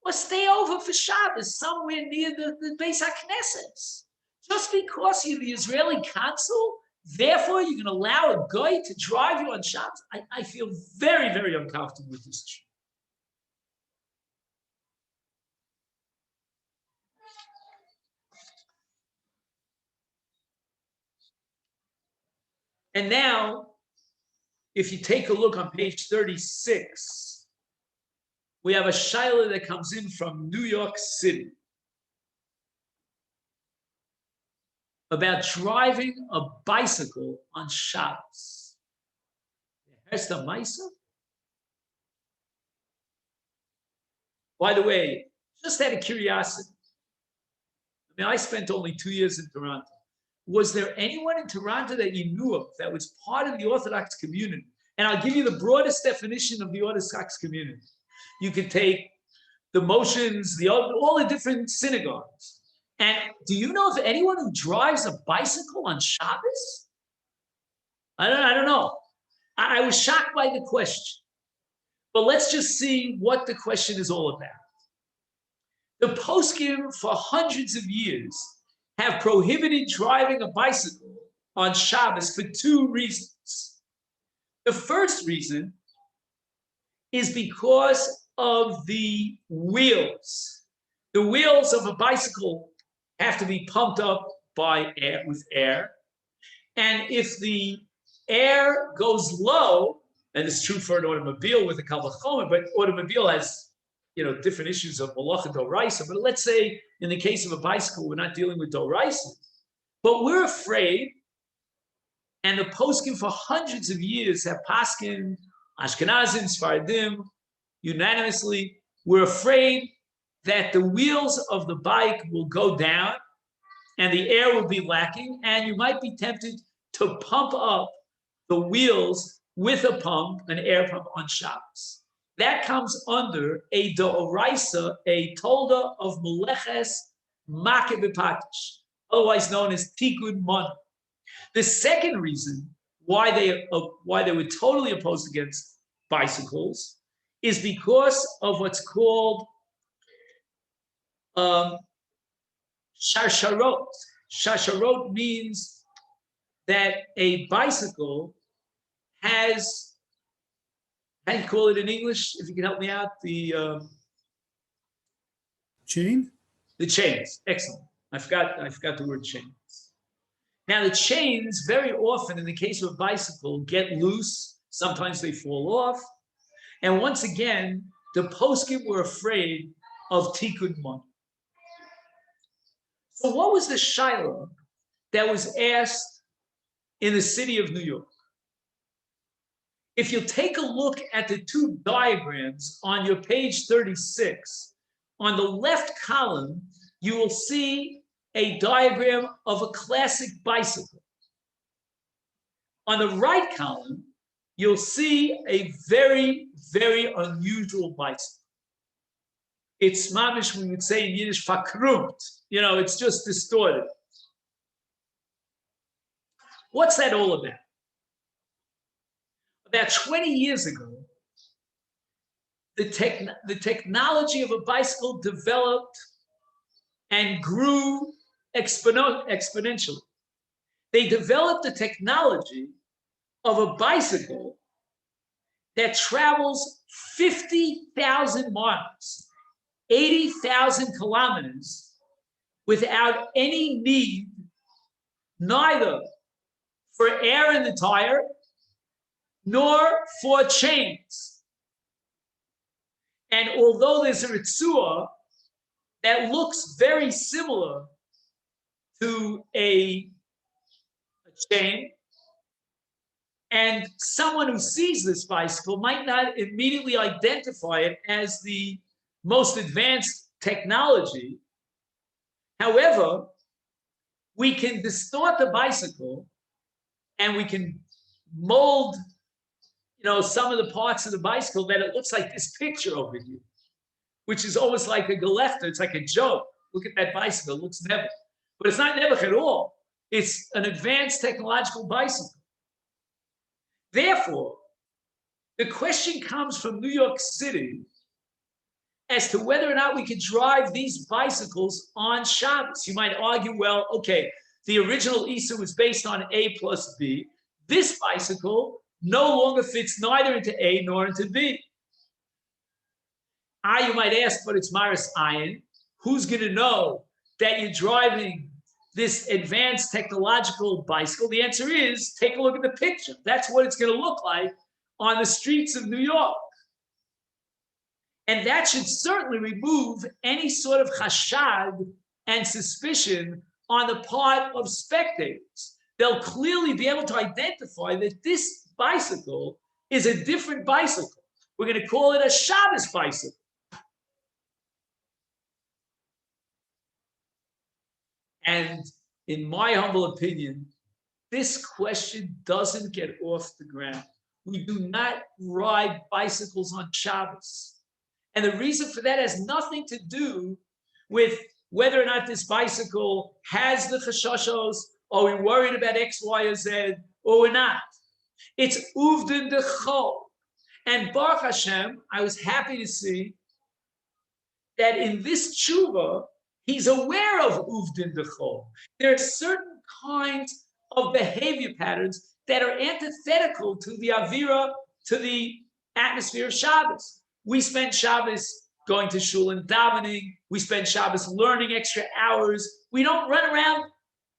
Or stay over for Shabbos somewhere near the Beis HaKnesses. Just because you're the Israeli consul, therefore you're going to allow a guy to drive you on Shabbos? I feel very, very uncomfortable with this. And now, if you take a look on page 36, we have a shaila that comes in from New York City about driving a bicycle on Shabbos. Here's the Maisa. By the way, just out of curiosity, I mean, I spent only 2 years in Toronto. Was there anyone in Toronto that you knew of that was part of the Orthodox community? And I'll give you the broadest definition of the Orthodox community. You could take the motions, all the different synagogues. And do you know of anyone who drives a bicycle on Shabbos? I don't know. I was shocked by the question. But let's just see what the question is all about. The poskim for hundreds of years have prohibited driving a bicycle on Shabbos for 2 reasons. The first reason is because of the wheels. The wheels of a bicycle have to be pumped up by air, with air. And if the air goes low, and it's true for an automobile with a kal vachomer, but automobile has different issues of malacha doraisa. But let's say in the case of a bicycle, we're not dealing with doraisa. But we're afraid, and the poskim for hundreds of years have paskin, Ashkenazim, Sfaradim, unanimously, we're afraid that the wheels of the bike will go down and the air will be lacking, and you might be tempted to pump up the wheels with a pump, an air pump on Shabbos. That comes under a doraisa, a tolda of meleches make b'patish, otherwise known as tikkun mon. The second reason why they were totally opposed against bicycles is because of what's called shasharot. Shasharot means that a bicycle has, how do you call it in English? If you can help me out, the chain. The chains. Excellent. I forgot the word chains. Now the chains very often, in the case of a bicycle, get loose. Sometimes they fall off. And once again, the poskim were afraid of tikkun mon. So what was the shaila that was asked in the city of New York? If you take a look at the 2 diagrams on your page 36, on the left column, you will see a diagram of a classic bicycle. On the right column, you'll see a very, very unusual bicycle. It's mamish, we would say in Yiddish, verkrumpt. It's just distorted. What's that all about? About 20 years ago, the technology of a bicycle developed and grew exponentially. They developed the technology of a bicycle that travels 50,000 miles, 80,000 kilometers, without any need, neither for air in the tire, nor for chains. And although there's a ritzua that looks very similar to a chain, and someone who sees this bicycle might not immediately identify it as the most advanced technology. However, we can distort the bicycle and we can mold some of the parts of the bicycle that it looks like this picture over here, which is almost like a galefta. It's like a joke. Look at that bicycle. It looks nebuch. But it's not nebuch at all. It's an advanced technological bicycle. Therefore, the question comes from New York City as to whether or not we can drive these bicycles on Shabbos. You might argue, well, okay, the original Isa was based on A plus B. This bicycle no longer fits neither into A nor into B. You might ask, but it's Maris Ayin. Who's going to know that you're driving this advanced technological bicycle? The answer is take a look at the picture. That's what it's going to look like on the streets of New York. And that should certainly remove any sort of chashad and suspicion on the part of spectators. They'll clearly be able to identify that this bicycle is a different bicycle. We're going to call it a Shabbos bicycle. And in my humble opinion, this question doesn't get off the ground. We do not ride bicycles on Shabbos. And the reason for that has nothing to do with whether or not this bicycle has the chashashos, are we worried about X, Y, or Z, or we're not. It's uvdin dechol. And Baruch Hashem, I was happy to see that in this tshuva, he's aware of uvdin dechol. There are certain kinds of behavior patterns that are antithetical to the avira, to the atmosphere of Shabbos. We spend Shabbos going to shul and davening. We spend Shabbos learning extra hours. We don't run around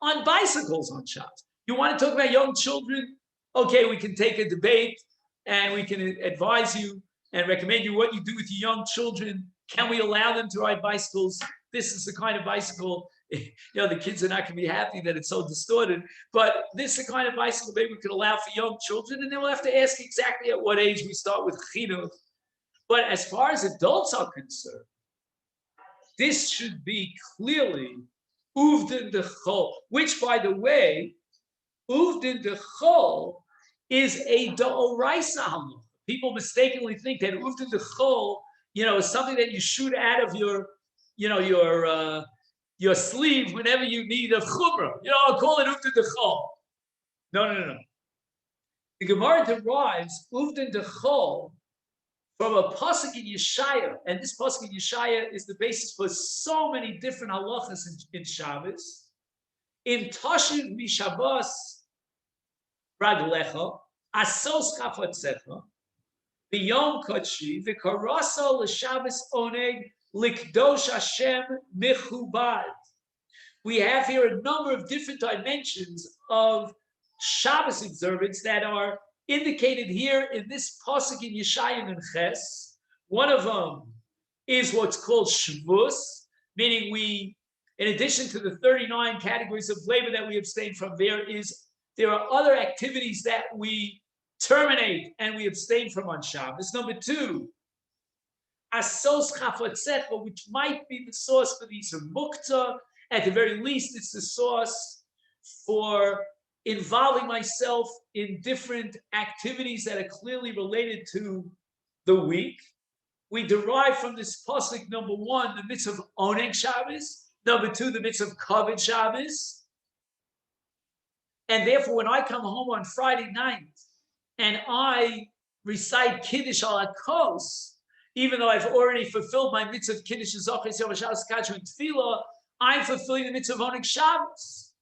on bicycles on Shabbos. You want to talk about young children? Okay, we can take a debate and we can advise you and recommend you what you do with your young children. Can we allow them to ride bicycles? This is the kind of bicycle, the kids are not going to be happy that it's so distorted, but this is the kind of bicycle maybe we could allow for young children, and then we'll have to ask exactly at what age we start with chinuch. But as far as adults are concerned, this should be clearly uvdin dechol, which, by the way, uvdin dechol is a da'oraisa halacha. People mistakenly think that uvdin dechol, is something that you shoot out of your sleeve whenever you need a chumrah. I'll call it uvdin dechol. No. The Gemara derives uvdin dechol from a pasuk in Yeshaya, and this pasuk in Yeshaya is the basis for so many different halachas in Shabbos. In Tashiv mishabas raglecha, asos kafatzecha, b'yom kodshi, v'karasa l'Shabbos oneg likdosh Hashem mechubad. We have here a number of different dimensions of Shabbos observance that are indicated here in this pasuk in Yeshaya and Ches. One of them is what's called Shavuos, meaning we, in addition to the 39 categories of labor that we abstain from, there are other activities that we terminate and we abstain from on Shabbos. Number two, Asos Chafotzecha, which might be the source for these mukta. At the very least, it's the source for involving myself in different activities that are clearly related to the week. We derive from this pasuk, number one, the mitzvah of Oneg Shabbos, number two, the mitzvah of Kavod Shabbos. And therefore, when I come home on Friday night and I recite Kiddush al Hakos, even though I've already fulfilled my mitzvah of Kiddush Zochis Yom Shabbos Kachu and Tefillah, I'm fulfilling the mitzvah of Oneg Shabbos.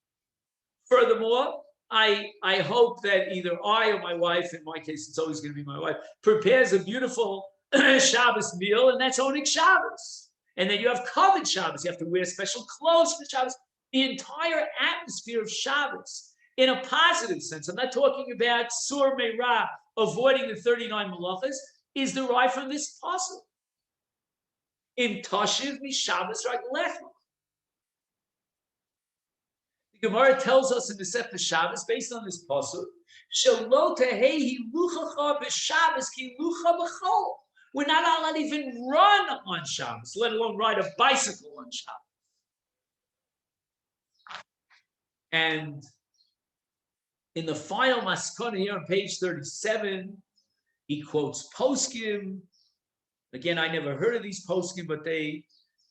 Furthermore, I hope that either I or my wife, in my case, it's always going to be my wife, prepares a beautiful Shabbos meal, and that's Oneg Shabbos. And then you have Kavod Shabbos. You have to wear special clothes for Shabbos. The entire atmosphere of Shabbos, in a positive sense, I'm not talking about Sur Meirah, avoiding the 39 malachas, is derived from this pasuk. In Tashiv mi Shabbos Raglecha. The Gemara tells us in the Sefer Shabbos, based on this pasuk, "Shelo tehehi luchacha b'Shabbos ki lucha b'chol." We're not allowed to even run on Shabbos, let alone ride a bicycle on Shabbos. And in the final maskana here on page 37, he quotes poskim. Again, I never heard of these poskim, but they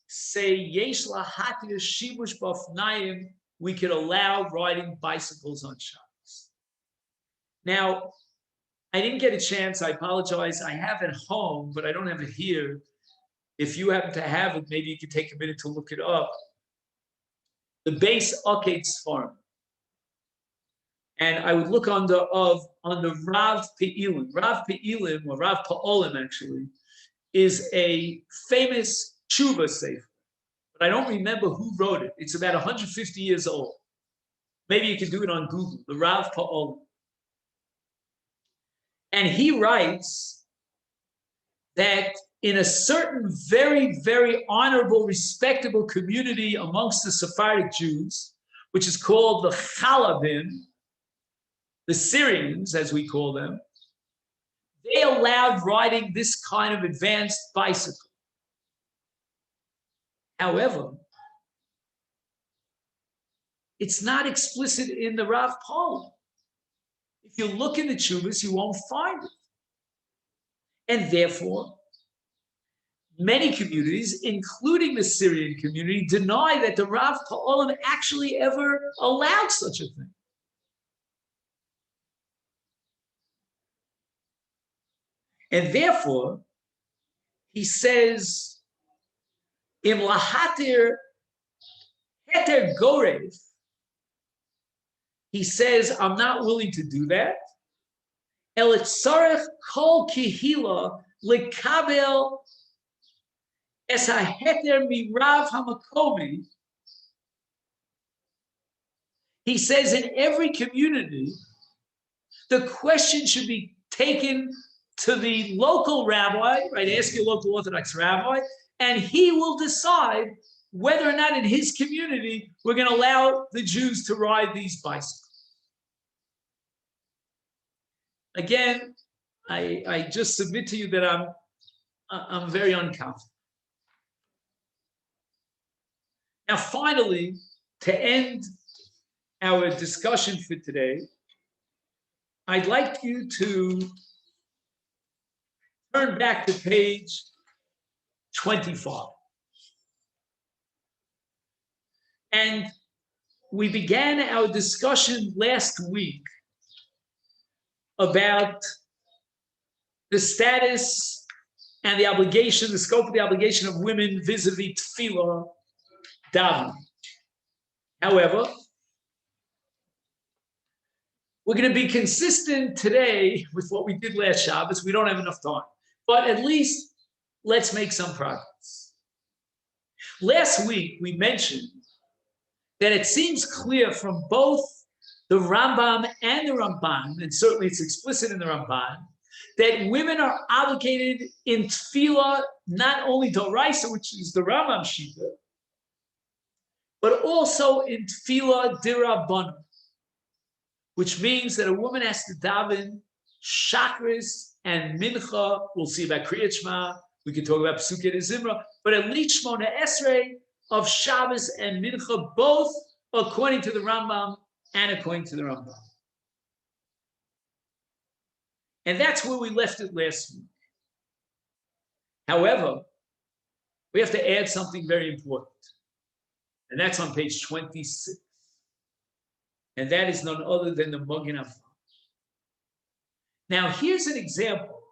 say yesh lahatir shibush b'ofnayim. We could allow riding bicycles on Shabbos. Now, I didn't get a chance. I apologize. I have it home, but I don't have it here. If you happen to have it, maybe you could take a minute to look it up. The base Akate's farm. And I would look on the Rav Pe'ilim. Rav Pe'ilim, or Rav Pa'olim actually, is a famous tshuva sefer. but I don't remember who wrote it. It's about 150 years old. Maybe you can do it on Google, the Rav Pa'ol. And he writes that in a certain very, very honorable, respectable community amongst the Sephardic Jews, which is called the Chalabim, the Syrians, as we call them, they allowed riding this kind of advanced bicycle. However, it's not explicit in the Rav Pa'ol. If you look in the Chuvas, you won't find it. And therefore, many communities, including the Syrian community, deny that the Rav Pa'olim actually ever allowed such a thing. And therefore, he says, Im lahatir heter gorev, he says, I'm not willing to do that. El tzarech kol kihila lekabel es haheter mirav hamakomi. He says in every community, the question should be taken to the local rabbi, right? Ask your local Orthodox rabbi, and he will decide whether or not in his community we're going to allow the Jews to ride these bicycles. Again, I just submit to you that I'm very unconfident. Now, finally, to end our discussion for today, I'd like you to turn back to page 25. And we began our discussion last week about the status and the obligation, the scope of the obligation of women vis-a-vis tefillah davening. However, we're going to be consistent today with what we did last Shabbos. We don't have enough time, but at least let's make some progress. Last week, we mentioned that it seems clear from both the Rambam and the Ramban, and certainly it's explicit in the Ramban, that women are obligated in tefillah, not only d'oraisa, which is the Rambam shita, but also in tefillah d'Rabbanan, which means that a woman has to daven shachris and mincha. We'll see about Kriyat Shema. We can talk about Pesukei de Zimra, but at least Shmona Esrei of Shabbos and mincha, both according to the Rambam and according to the Rambam. And that's where we left it last week. However, we have to add something very important. And that's on page 26. And that is none other than the Magen Avraham. Now, here's an example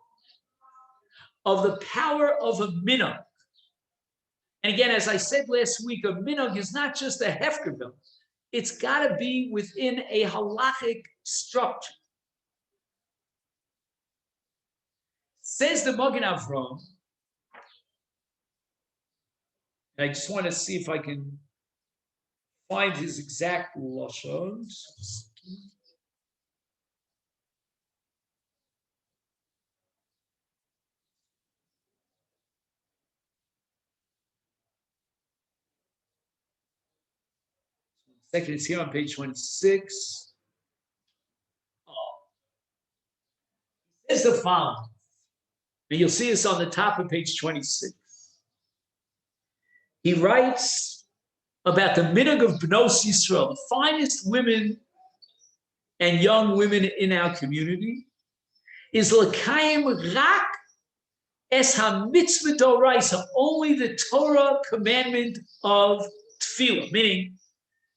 of the power of a minhag. And again, as I said last week, a minhag is not just a hefker. It's got to be within a halachic structure. Says the Magen Avraham, and I just want to see if I can find his exact lashon. Second, it's here on page 26. It says the following, and you'll see this on the top of page 26. He writes about the minhag of Bnos Yisrael, the finest women and young women in our community, is l'kayim rak es ha-mitzvah d'oraisa, only the Torah commandment of tefillah, meaning,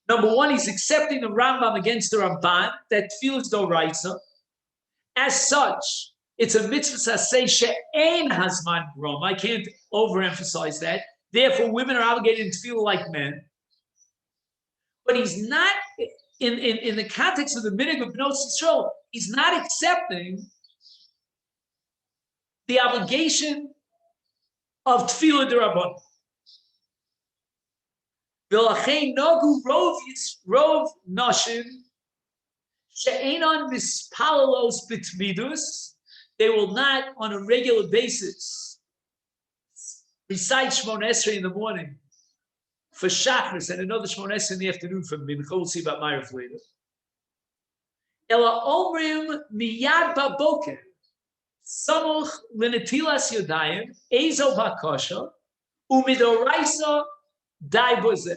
number one, he's accepting the Rambam against the Ramban, that tefillah is d'oraisa. As such, it's a mitzvah saseh she'ein hazman grom. I can't overemphasize that. Therefore, women are obligated to tefillah like men. But he's not, in the context of the minhag of Bnos Yisrael, he's not accepting the obligation of tefillah d'Rabbanan. V'lachein nagu rov nashim she'enon mispalalos b'tmidus. They will not, on a regular basis, recite Shmon Esrei in the morning for Shachris and another Shmon Esrei in the afternoon for Mincha. We'll see about Ma'ariv later. Ela omrim miyad baboker samuch lenetilas yodayim ezo bakosha umidoraisa dai bozeh.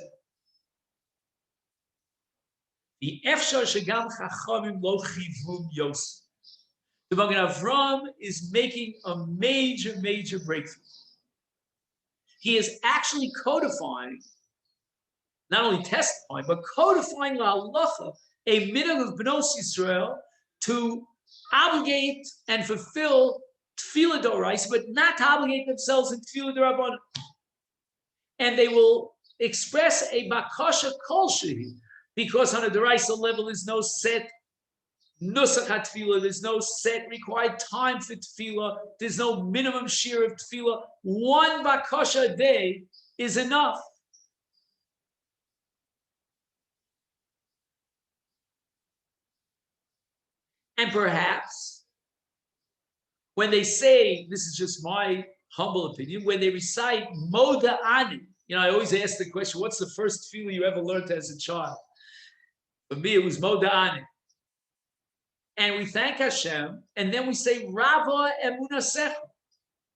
The efshar shegam chachamim lo chivum yosef. The Magen Avram is making a major breakthrough. He is actually codifying, not only testifying, but codifying the halacha, a minhag of Bnos Yisrael, to obligate and fulfill tefillah d'oraisa, but not to obligate themselves in tefillah d'rabbanan. And they will express a bakasha kolshehi, because on a d'oraisa level there's no set nusach tefillah, there's no set required time for tefillah, there's no minimum share of tefillah. One bakasha a day is enough. And perhaps when they say, this is just my humble opinion, when they recite Moda Ani, I always ask the question, what's the first tefillah you ever learned as a child? For me, it was Moda Ani. And we thank Hashem, and then we say Rava Emunasecha,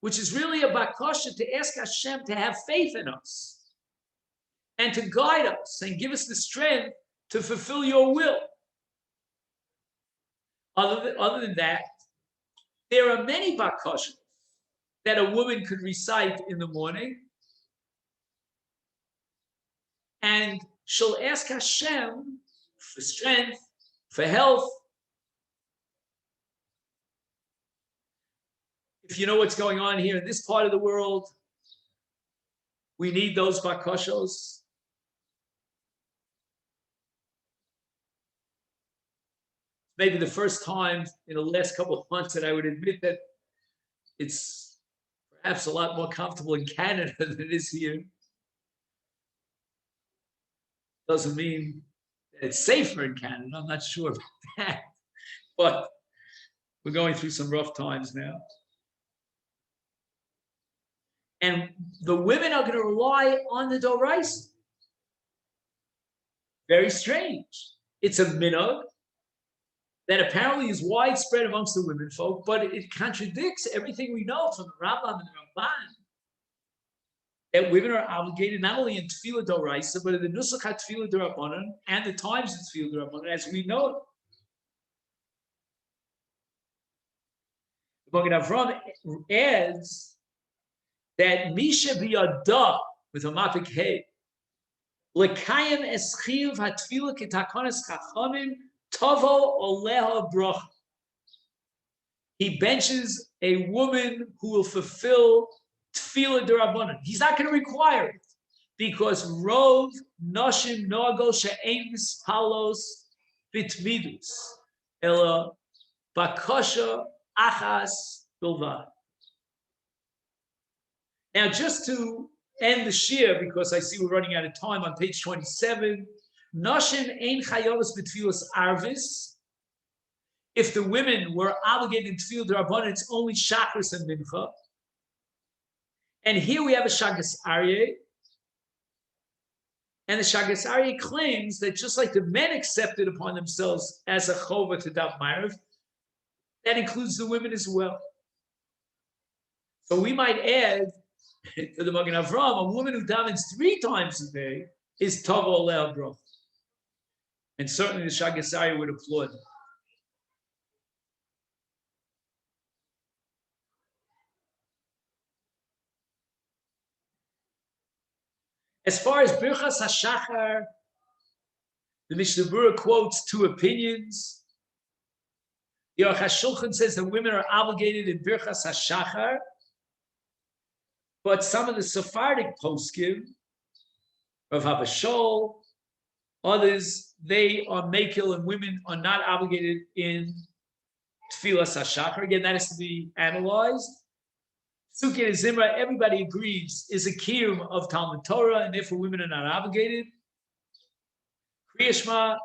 which is really a bakasha to ask Hashem to have faith in us and to guide us and give us the strength to fulfill your will. Other than that, there are many bakashas that a woman could recite in the morning, and she'll ask Hashem for strength, for health. If you know what's going on here in this part of the world, we need those bakashos. Maybe the first time in the last couple of months that I would admit that it's perhaps a lot more comfortable in Canada than it is here. Doesn't mean that it's safer in Canada. I'm not sure about that. But we're going through some rough times now. And the women are going to rely on the Doraisa. Very strange. It's a minhag that apparently is widespread amongst the women folk, but it contradicts everything we know from the Rambam and the Ramban, that women are obligated not only in Tefillah Doraisa, but in the Nusach Tefillah D'Rabbanan and the times of Tefillah D'Rabbanan, as we know. The Magen Avram adds that Misha b'yada, with a mafik hey, lekayim eschiv hatefillah k'takanas chachamim tavo oleha bracha. He benches a woman who will fulfill tefillah d'Rabbanan. He's not going to require it because rov nashim nogo she'ein mispalos bitmidus ela bakasha achas bilvad. Now, just to end the shir, because I see we're running out of time, on page 27, Nashim ein chayovas b'tfilos arvis. If the women were obligated in tefillah d'Rabbanan, it's only shachris and mincha. And here we have a Shagas Aryeh. And the Shagas Aryeh claims that just like the men accepted upon themselves as a chova to Daf Ma'ariv, that includes the women as well. So we might add to the Magen Avram, a woman who davens 3 times a day is Tavo Leil Broch. And certainly the Shagas Aryeh would applaud. As far as Birchas HaShachar, the Mishnah Berurah quotes 2 opinions. The Aruch HaShulchan says that women are obligated in Birchas HaShachar, but some of the Sephardic poskim, Rav Habashol, others, they are Mekil, and women are not obligated in Tfilas HaShachar. Again, that has to be analyzed. Sukkot and Zimra, everybody agrees, is a kiyum of Talmud Torah, and therefore women are not obligated. Kriya Shema,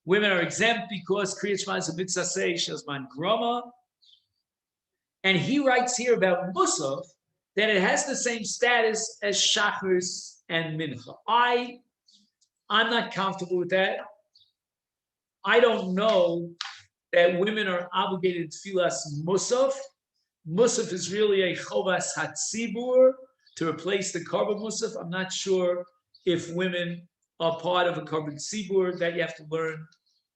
women are exempt because Kriya Shema is a mitzvah say shazman groma. And he writes here about Musaf that it has the same status as Shacharis and Mincha. I'm not comfortable with that. I don't know that women are obligated to tefillas Musaf. Musaf is really a chovas hatzibur to replace the korban Musaf. I'm not sure if women are part of a korban tzibur that you have to learn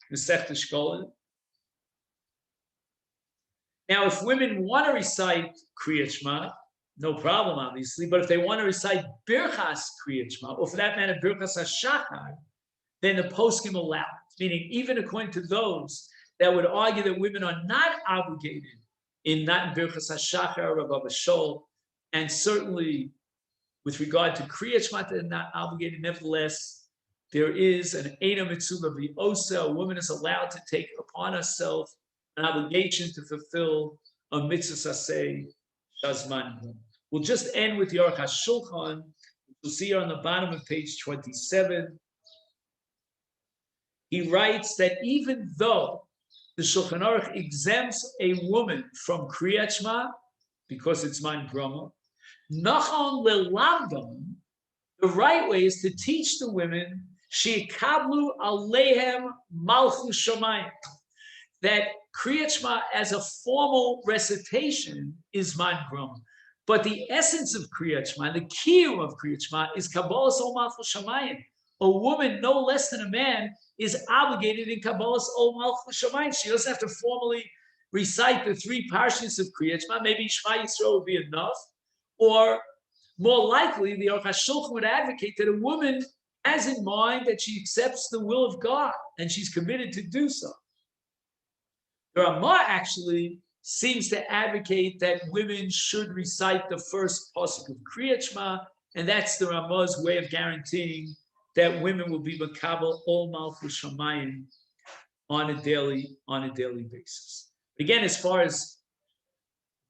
the Masechta Shkolim. Now, if women want to recite Kriyat Shema, no problem, obviously. But if they want to recite Birchas Kriyat Shema, or for that matter, Birchas HaShachar, then the poskim allow it. Meaning, even according to those that would argue that women are not obligated in not in Birchas HaShachar or Baba Shol, and certainly with regard to Kriyat Shema, they're not obligated. Nevertheless, there is an Eina Mitzvah V'Osa. A woman is allowed to take upon herself an obligation to fulfill a mitzvah saseh shazman. We'll just end with the Aruch HaShulchan. You'll see on the bottom of page 27. He writes that even though the Shulchan Aruch exempts a woman from Kriyat Shema because it's man groma, nachon lelamdon, the right way is to teach the women sheikablu alehem malchus shamayim, that Kriyat Shema as a formal recitation is man groma. But the essence of Kriyat Shema, the kiyum of Kriyat Shema, is Kabbalas Ol Malchus Shamayim. A woman, no less than a man, is obligated in Kabbalas Ol Malchus Shamayim. She doesn't have to formally recite the three parshas of Kriyat Shema. Maybe Shema Yisrael would be enough. Or more likely, the Aruch HaShulchan would advocate that a woman has in mind that she accepts the will of God and she's committed to do so. The Ramah actually seems to advocate that women should recite the first pasuk of Kriyat Shema, and that's the Ramah's way of guaranteeing that women will be makabel ol malchus shamayim on a daily basis. Again, as far as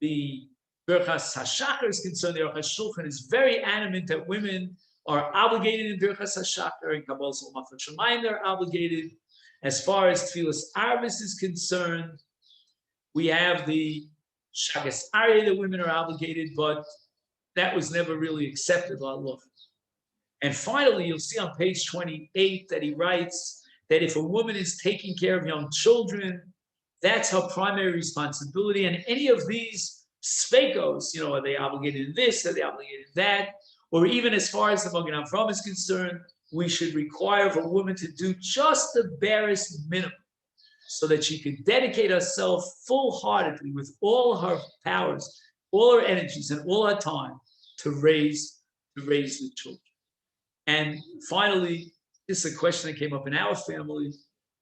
the Birchas HaShachar is concerned, the Aruch HaShulchan is very adamant that women are obligated in Birchas HaShachar, and Kabbalas Ol Malchus Shamayim they're obligated. As far as Tfilas Arvis is concerned, we have the Shagas Aryeh that women are obligated, but that was never really accepted by law. And finally, you'll see on page 28 that he writes that if a woman is taking care of young children, that's her primary responsibility. And any of these svekos, are they obligated in this, are they obligated in that? Or even as far as the Magen Avraham is concerned, we should require of a woman to do just the barest minimum so that she could dedicate herself full-heartedly with all her powers, all her energies, and all her time to raise the children. And finally, this is a question that came up in our family.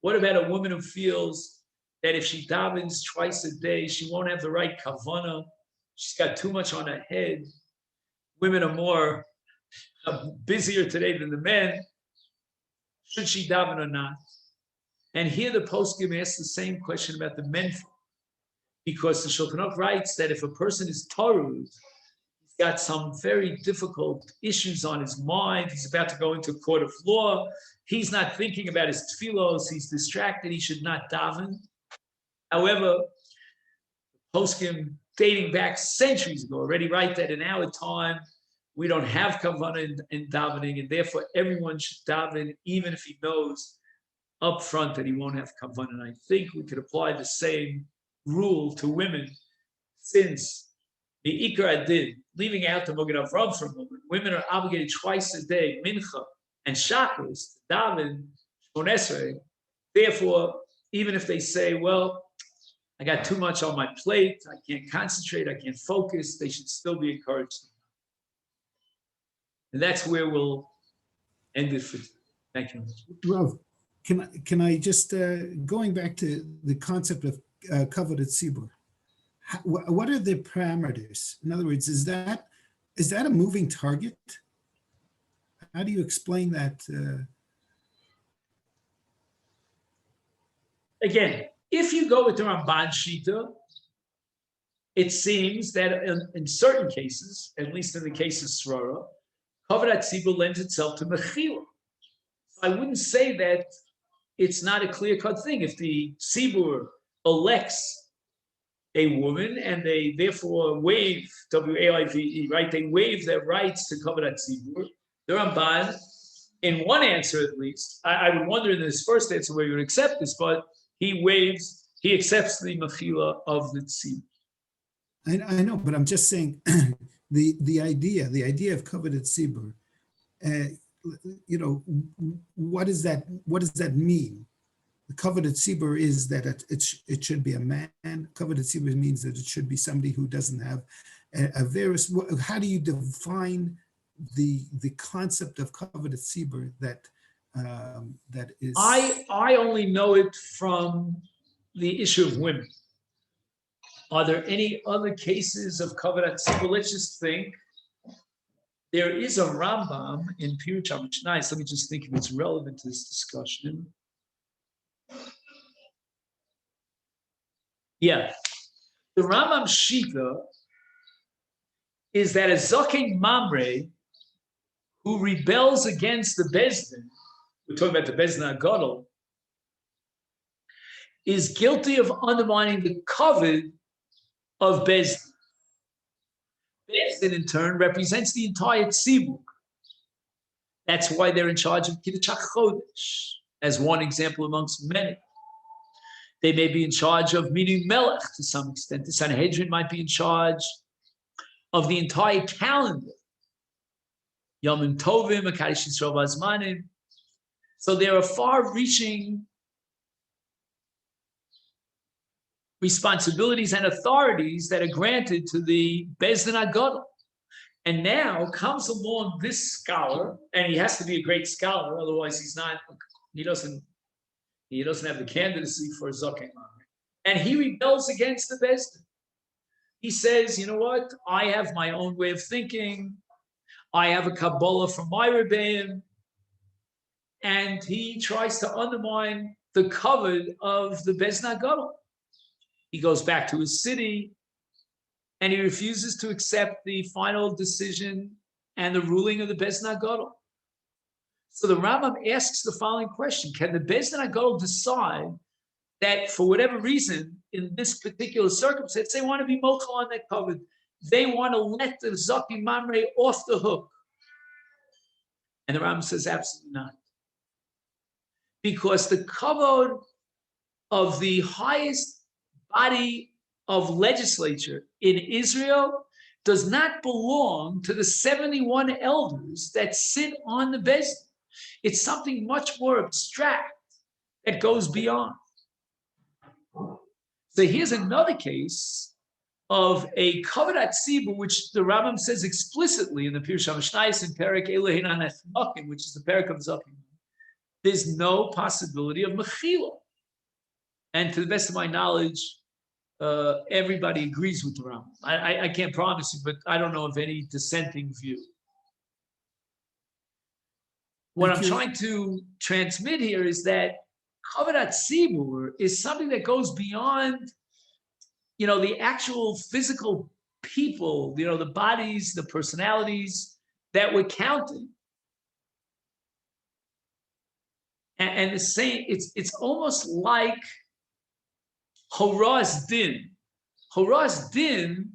What about a woman who feels that if she davens twice a day, she won't have the right kavanah? She's got too much on her head. Women are more busier today than the men. Should she daven or not? And here the poskim asks the same question about the men, because the Shulchan Aruch writes that if a person is tarud, he's got some very difficult issues on his mind, he's about to go into a court of law, he's not thinking about his tefillos, he's distracted, he should not daven. However, poskim dating back centuries ago already write that in our time, we don't have kavanah in davening, and therefore everyone should daven, even if he knows up front that he won't have kavanah. And I think we could apply the same rule to women, since the Ikar did, leaving out the Magen Avraham for a moment, women are obligated twice a day, mincha and shacharis, to daven shmon esrei. Therefore, even if they say, well, I got too much on my plate, I can't concentrate, I can't focus, they should still be encouraged. And that's where we'll end it for today. Thank you. Rav, can I just, going back to the concept of coveted tzibur, what are the parameters? In other words, is that a moving target? How do you explain that? Again, if you go with the Ramban Shita, it seems that in certain cases, at least in the case of Srara, Kavod HaTzibur lends itself to Mechila. I wouldn't say that it's not a clear-cut thing. If the Tzibur elects a woman and they therefore waive, W-A-I-V-E, right? They waive their rights to Kavod HaTzibur. The Ramban, in one answer at least, I would wonder in this first answer where you would accept this, but he accepts the Mechila of the Tzibur. I know, but I'm just saying the idea of coveted tzibur, what does that mean? The coveted tzibur is that it should be a man. Coveted tzibur means that it should be somebody who doesn't have a various. How do you define the concept of coveted tzibur that is? I only know it from the issue of women. Are there any other cases of Kavod HaTzibur? Let's just think. There is a Rambam in Pirush HaMishnayos. Let me just think if it's relevant to this discussion. Yeah. The Rambam Shita is that a Zaken Mamre who rebels against the Bezdin, we're talking about the Bezdin HaGadol, is guilty of undermining the Kavod of Bezdin. Bezdin, in turn, represents the entire Tzibur. That's why they're in charge of Kiddush HaChodesh, as one example amongst many. They may be in charge of Minu Melech to some extent. The Sanhedrin might be in charge of the entire calendar. Yomim Tovim, Akadosh Yisrael Vazmanim. So there are far-reaching responsibilities and authorities that are granted to the Bezdin HaGadol. And now comes along this scholar, and he has to be a great scholar, otherwise he doesn't have the candidacy for a Zaken Mamre. And he rebels against the Bezdin. He says, you know what? I have my own way of thinking. I have a Kabbalah from my Rebbeim. And he tries to undermine the kavod of the Bezdin HaGadol. He goes back to his city, and he refuses to accept the final decision and the ruling of the Bezdin HaGadol. So the Rambam asks the following question: can the Bezdin HaGadol decide that for whatever reason, in this particular circumstance, they want to be mochel on that kavod? They want to let the Zaken Mamre off the hook. And the Rambam says absolutely not. Because the kavod of the highest body of legislature in Israel does not belong to the 71 elders that sit on the Bezdin. It's something much more abstract that goes beyond. So here's another case of a Kavod HaTzibur, which the Rambam says explicitly in the Pirush HaMishnayos in Perek Elohein HaNechmakim, which is the Perek of Zaken. There's no possibility of Mechila. And to the best of my knowledge, everybody agrees with the Rambam. I can't promise you, but I don't know of any dissenting view. What I'm trying to transmit here is that Kavod HaTzibur is something that goes beyond, the actual physical people, the bodies, the personalities that we're counting. And the same, it's almost like Horaz Din. Horaz Din,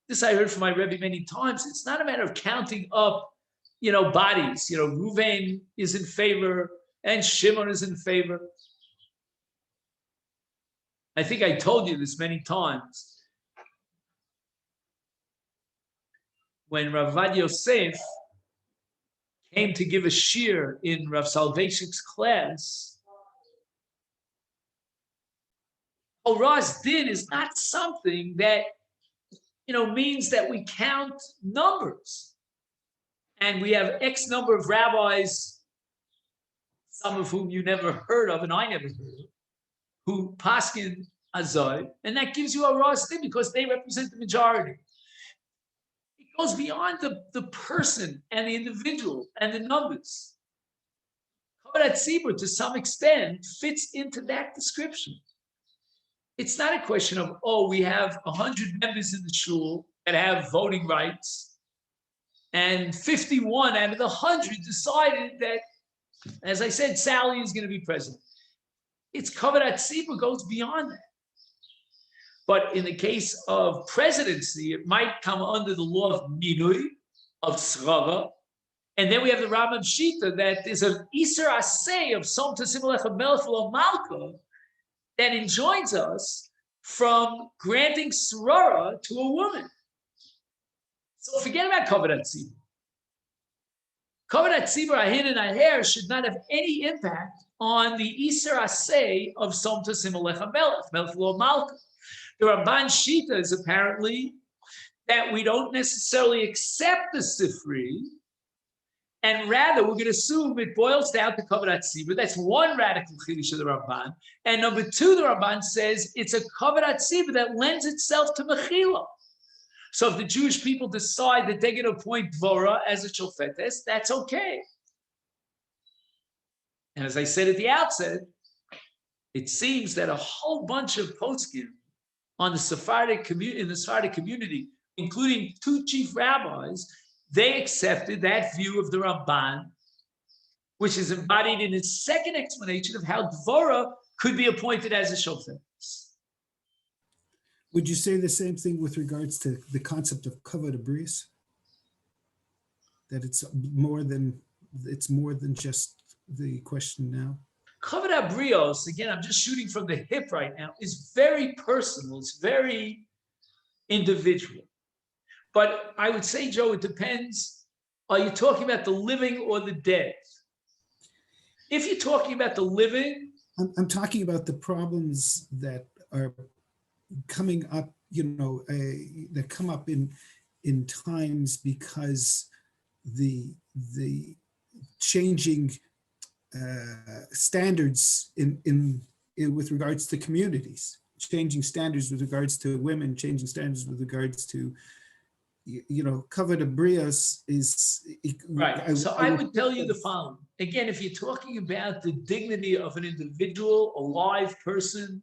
this I heard from my Rebbe many times, it's not a matter of counting up, bodies. Ruvain is in favor and Shimon is in favor. I think I told you this many times. When Rav Vad Yosef came to give a shir in Rav Soloveitchik's class, Horaz Din is not something that, means that we count numbers. And we have X number of rabbis, some of whom you never heard of, and I never heard of, who paskin azai, and that gives you a Horaz Din because they represent the majority. It goes beyond the person and the individual and the numbers. Kavod HaTzibur, to some extent, fits into that description. it's not a question of, oh, we have 100 members in the shul that have voting rights, and 51 out of the 100 decided that, as I said, Sally is going to be president. It's kavod tzibur goes beyond that. But in the case of presidency, it might come under the law of minui, of srara. And then we have the Rambam Shita that there's an Iser Aseh of Som Tasim Alecha Melech V'lo Malka that enjoins us from granting srara to a woman. So forget about kavod tzibur. Kavod tzibur ahin and aher should not have any impact on the Iser Aseh of Som Tasim Alecha Melech V'lo Malka. The Ramban Shita is apparently that we don't necessarily accept the Sifri, and rather we're going to assume it boils down to kavod tzibur. That's one radical chiddush of the Ramban. And number two, the Ramban says it's a kavod tzibur that lends itself to mechila. So if the Jewish people decide that they're going to appoint Dvorah as a shofetes, that's okay. And as I said at the outset, it seems that a whole bunch of poskim on the Sephardic community, in the Sephardic community, including two chief rabbis, they accepted that view of the Ramban, which is embodied in its second explanation of how Dvorah could be appointed as a shofet. Would you say the same thing with regards to the concept of kavod bris? That it's more than just the question now? Kavod habrios, again, I'm just shooting from the hip right now, is very personal. It's very individual. But I would say, Joe, it depends. Are you talking about the living or the dead? If you're talking about the living, I'm talking about the problems that are coming up, that come up in times because the changing standards in with regards to communities, changing standards with regards to women, changing standards with regards to kavod habrios is right. So I would tell you the following. Again, if you're talking about the dignity of an individual, a live person,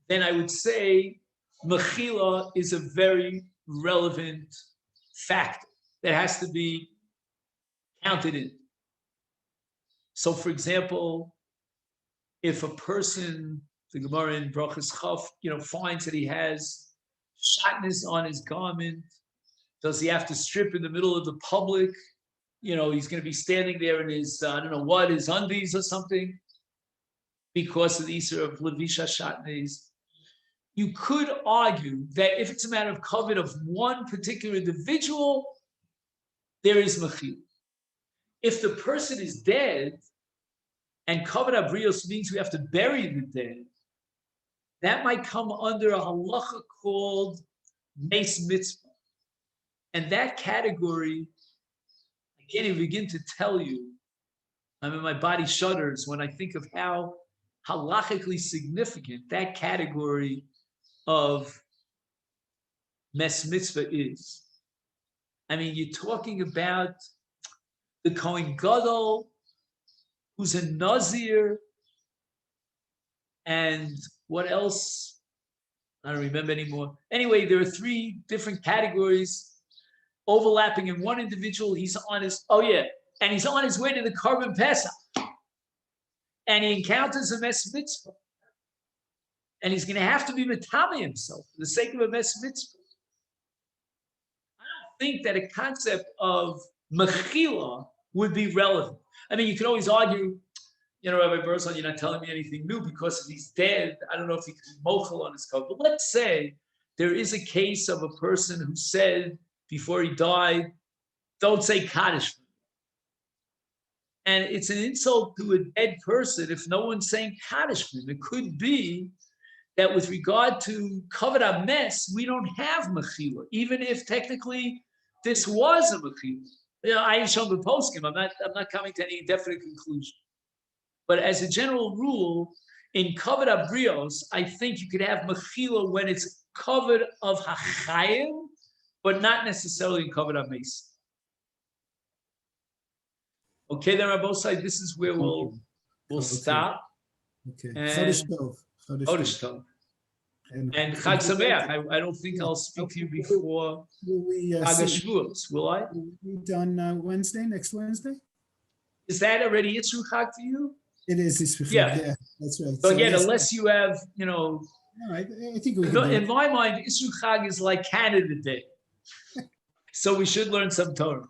then I would say mechila is a very relevant factor that has to be counted in. So, for example, if a person, the Gemara in Brachas Chaf, finds that he has shatnez on his garment, does he have to strip in the middle of the public? He's going to be standing there in his, his undies or something, because of the Isser of Levisha Shatnez. You could argue that if it's a matter of kavod of one particular individual, there is mechil. If the person is dead, and kavod habrios means we have to bury the dead, that might come under a halacha called meis mitzvah. And that category, I can't even begin to tell you. My body shudders when I think of how halachically significant that category of mes mitzvah is. You're talking about the Kohen Gadol, who's a Nazir, and what else? I don't remember anymore. Anyway, there are three different categories overlapping in one individual. He's on his way to the Korban Pesach, and he encounters a mes mitzvah, and he's going to have to be metame himself for the sake of a mes mitzvah. I don't think that a concept of mechila would be relevant. You can always argue, Rabbi Berzon, you're not telling me anything new because if he's dead, I don't know if he could be mochel on his cover. But let's say there is a case of a person who said before he died, don't say Kaddish. And it's an insult to a dead person if no one's saying Kaddish for him. It could be that with regard to kavod hames, we don't have mechila, even if technically this was a mechila. I ain't shown the poskim. I'm not coming to any definite conclusion. But as a general rule, in kavod habrios, I think you could have mechila when it's kavod of hachayim, but not necessarily in kavod hames. Okay, then on both sides, this is where we'll stop. Okay. Chodesh Tov. Chodesh Tov. And Chag Sameach. I don't think I'll speak to you before Will we Chag see Shavuos, will I? meet on Wednesday, next Wednesday? Is that already Yisru Chag for you? It is, it's before, Yeah. yeah, that's right. So again, yes, unless you have, no, I think we can do in it. my mind, Yisru Chag is like Canada Day. So we should learn some Torah.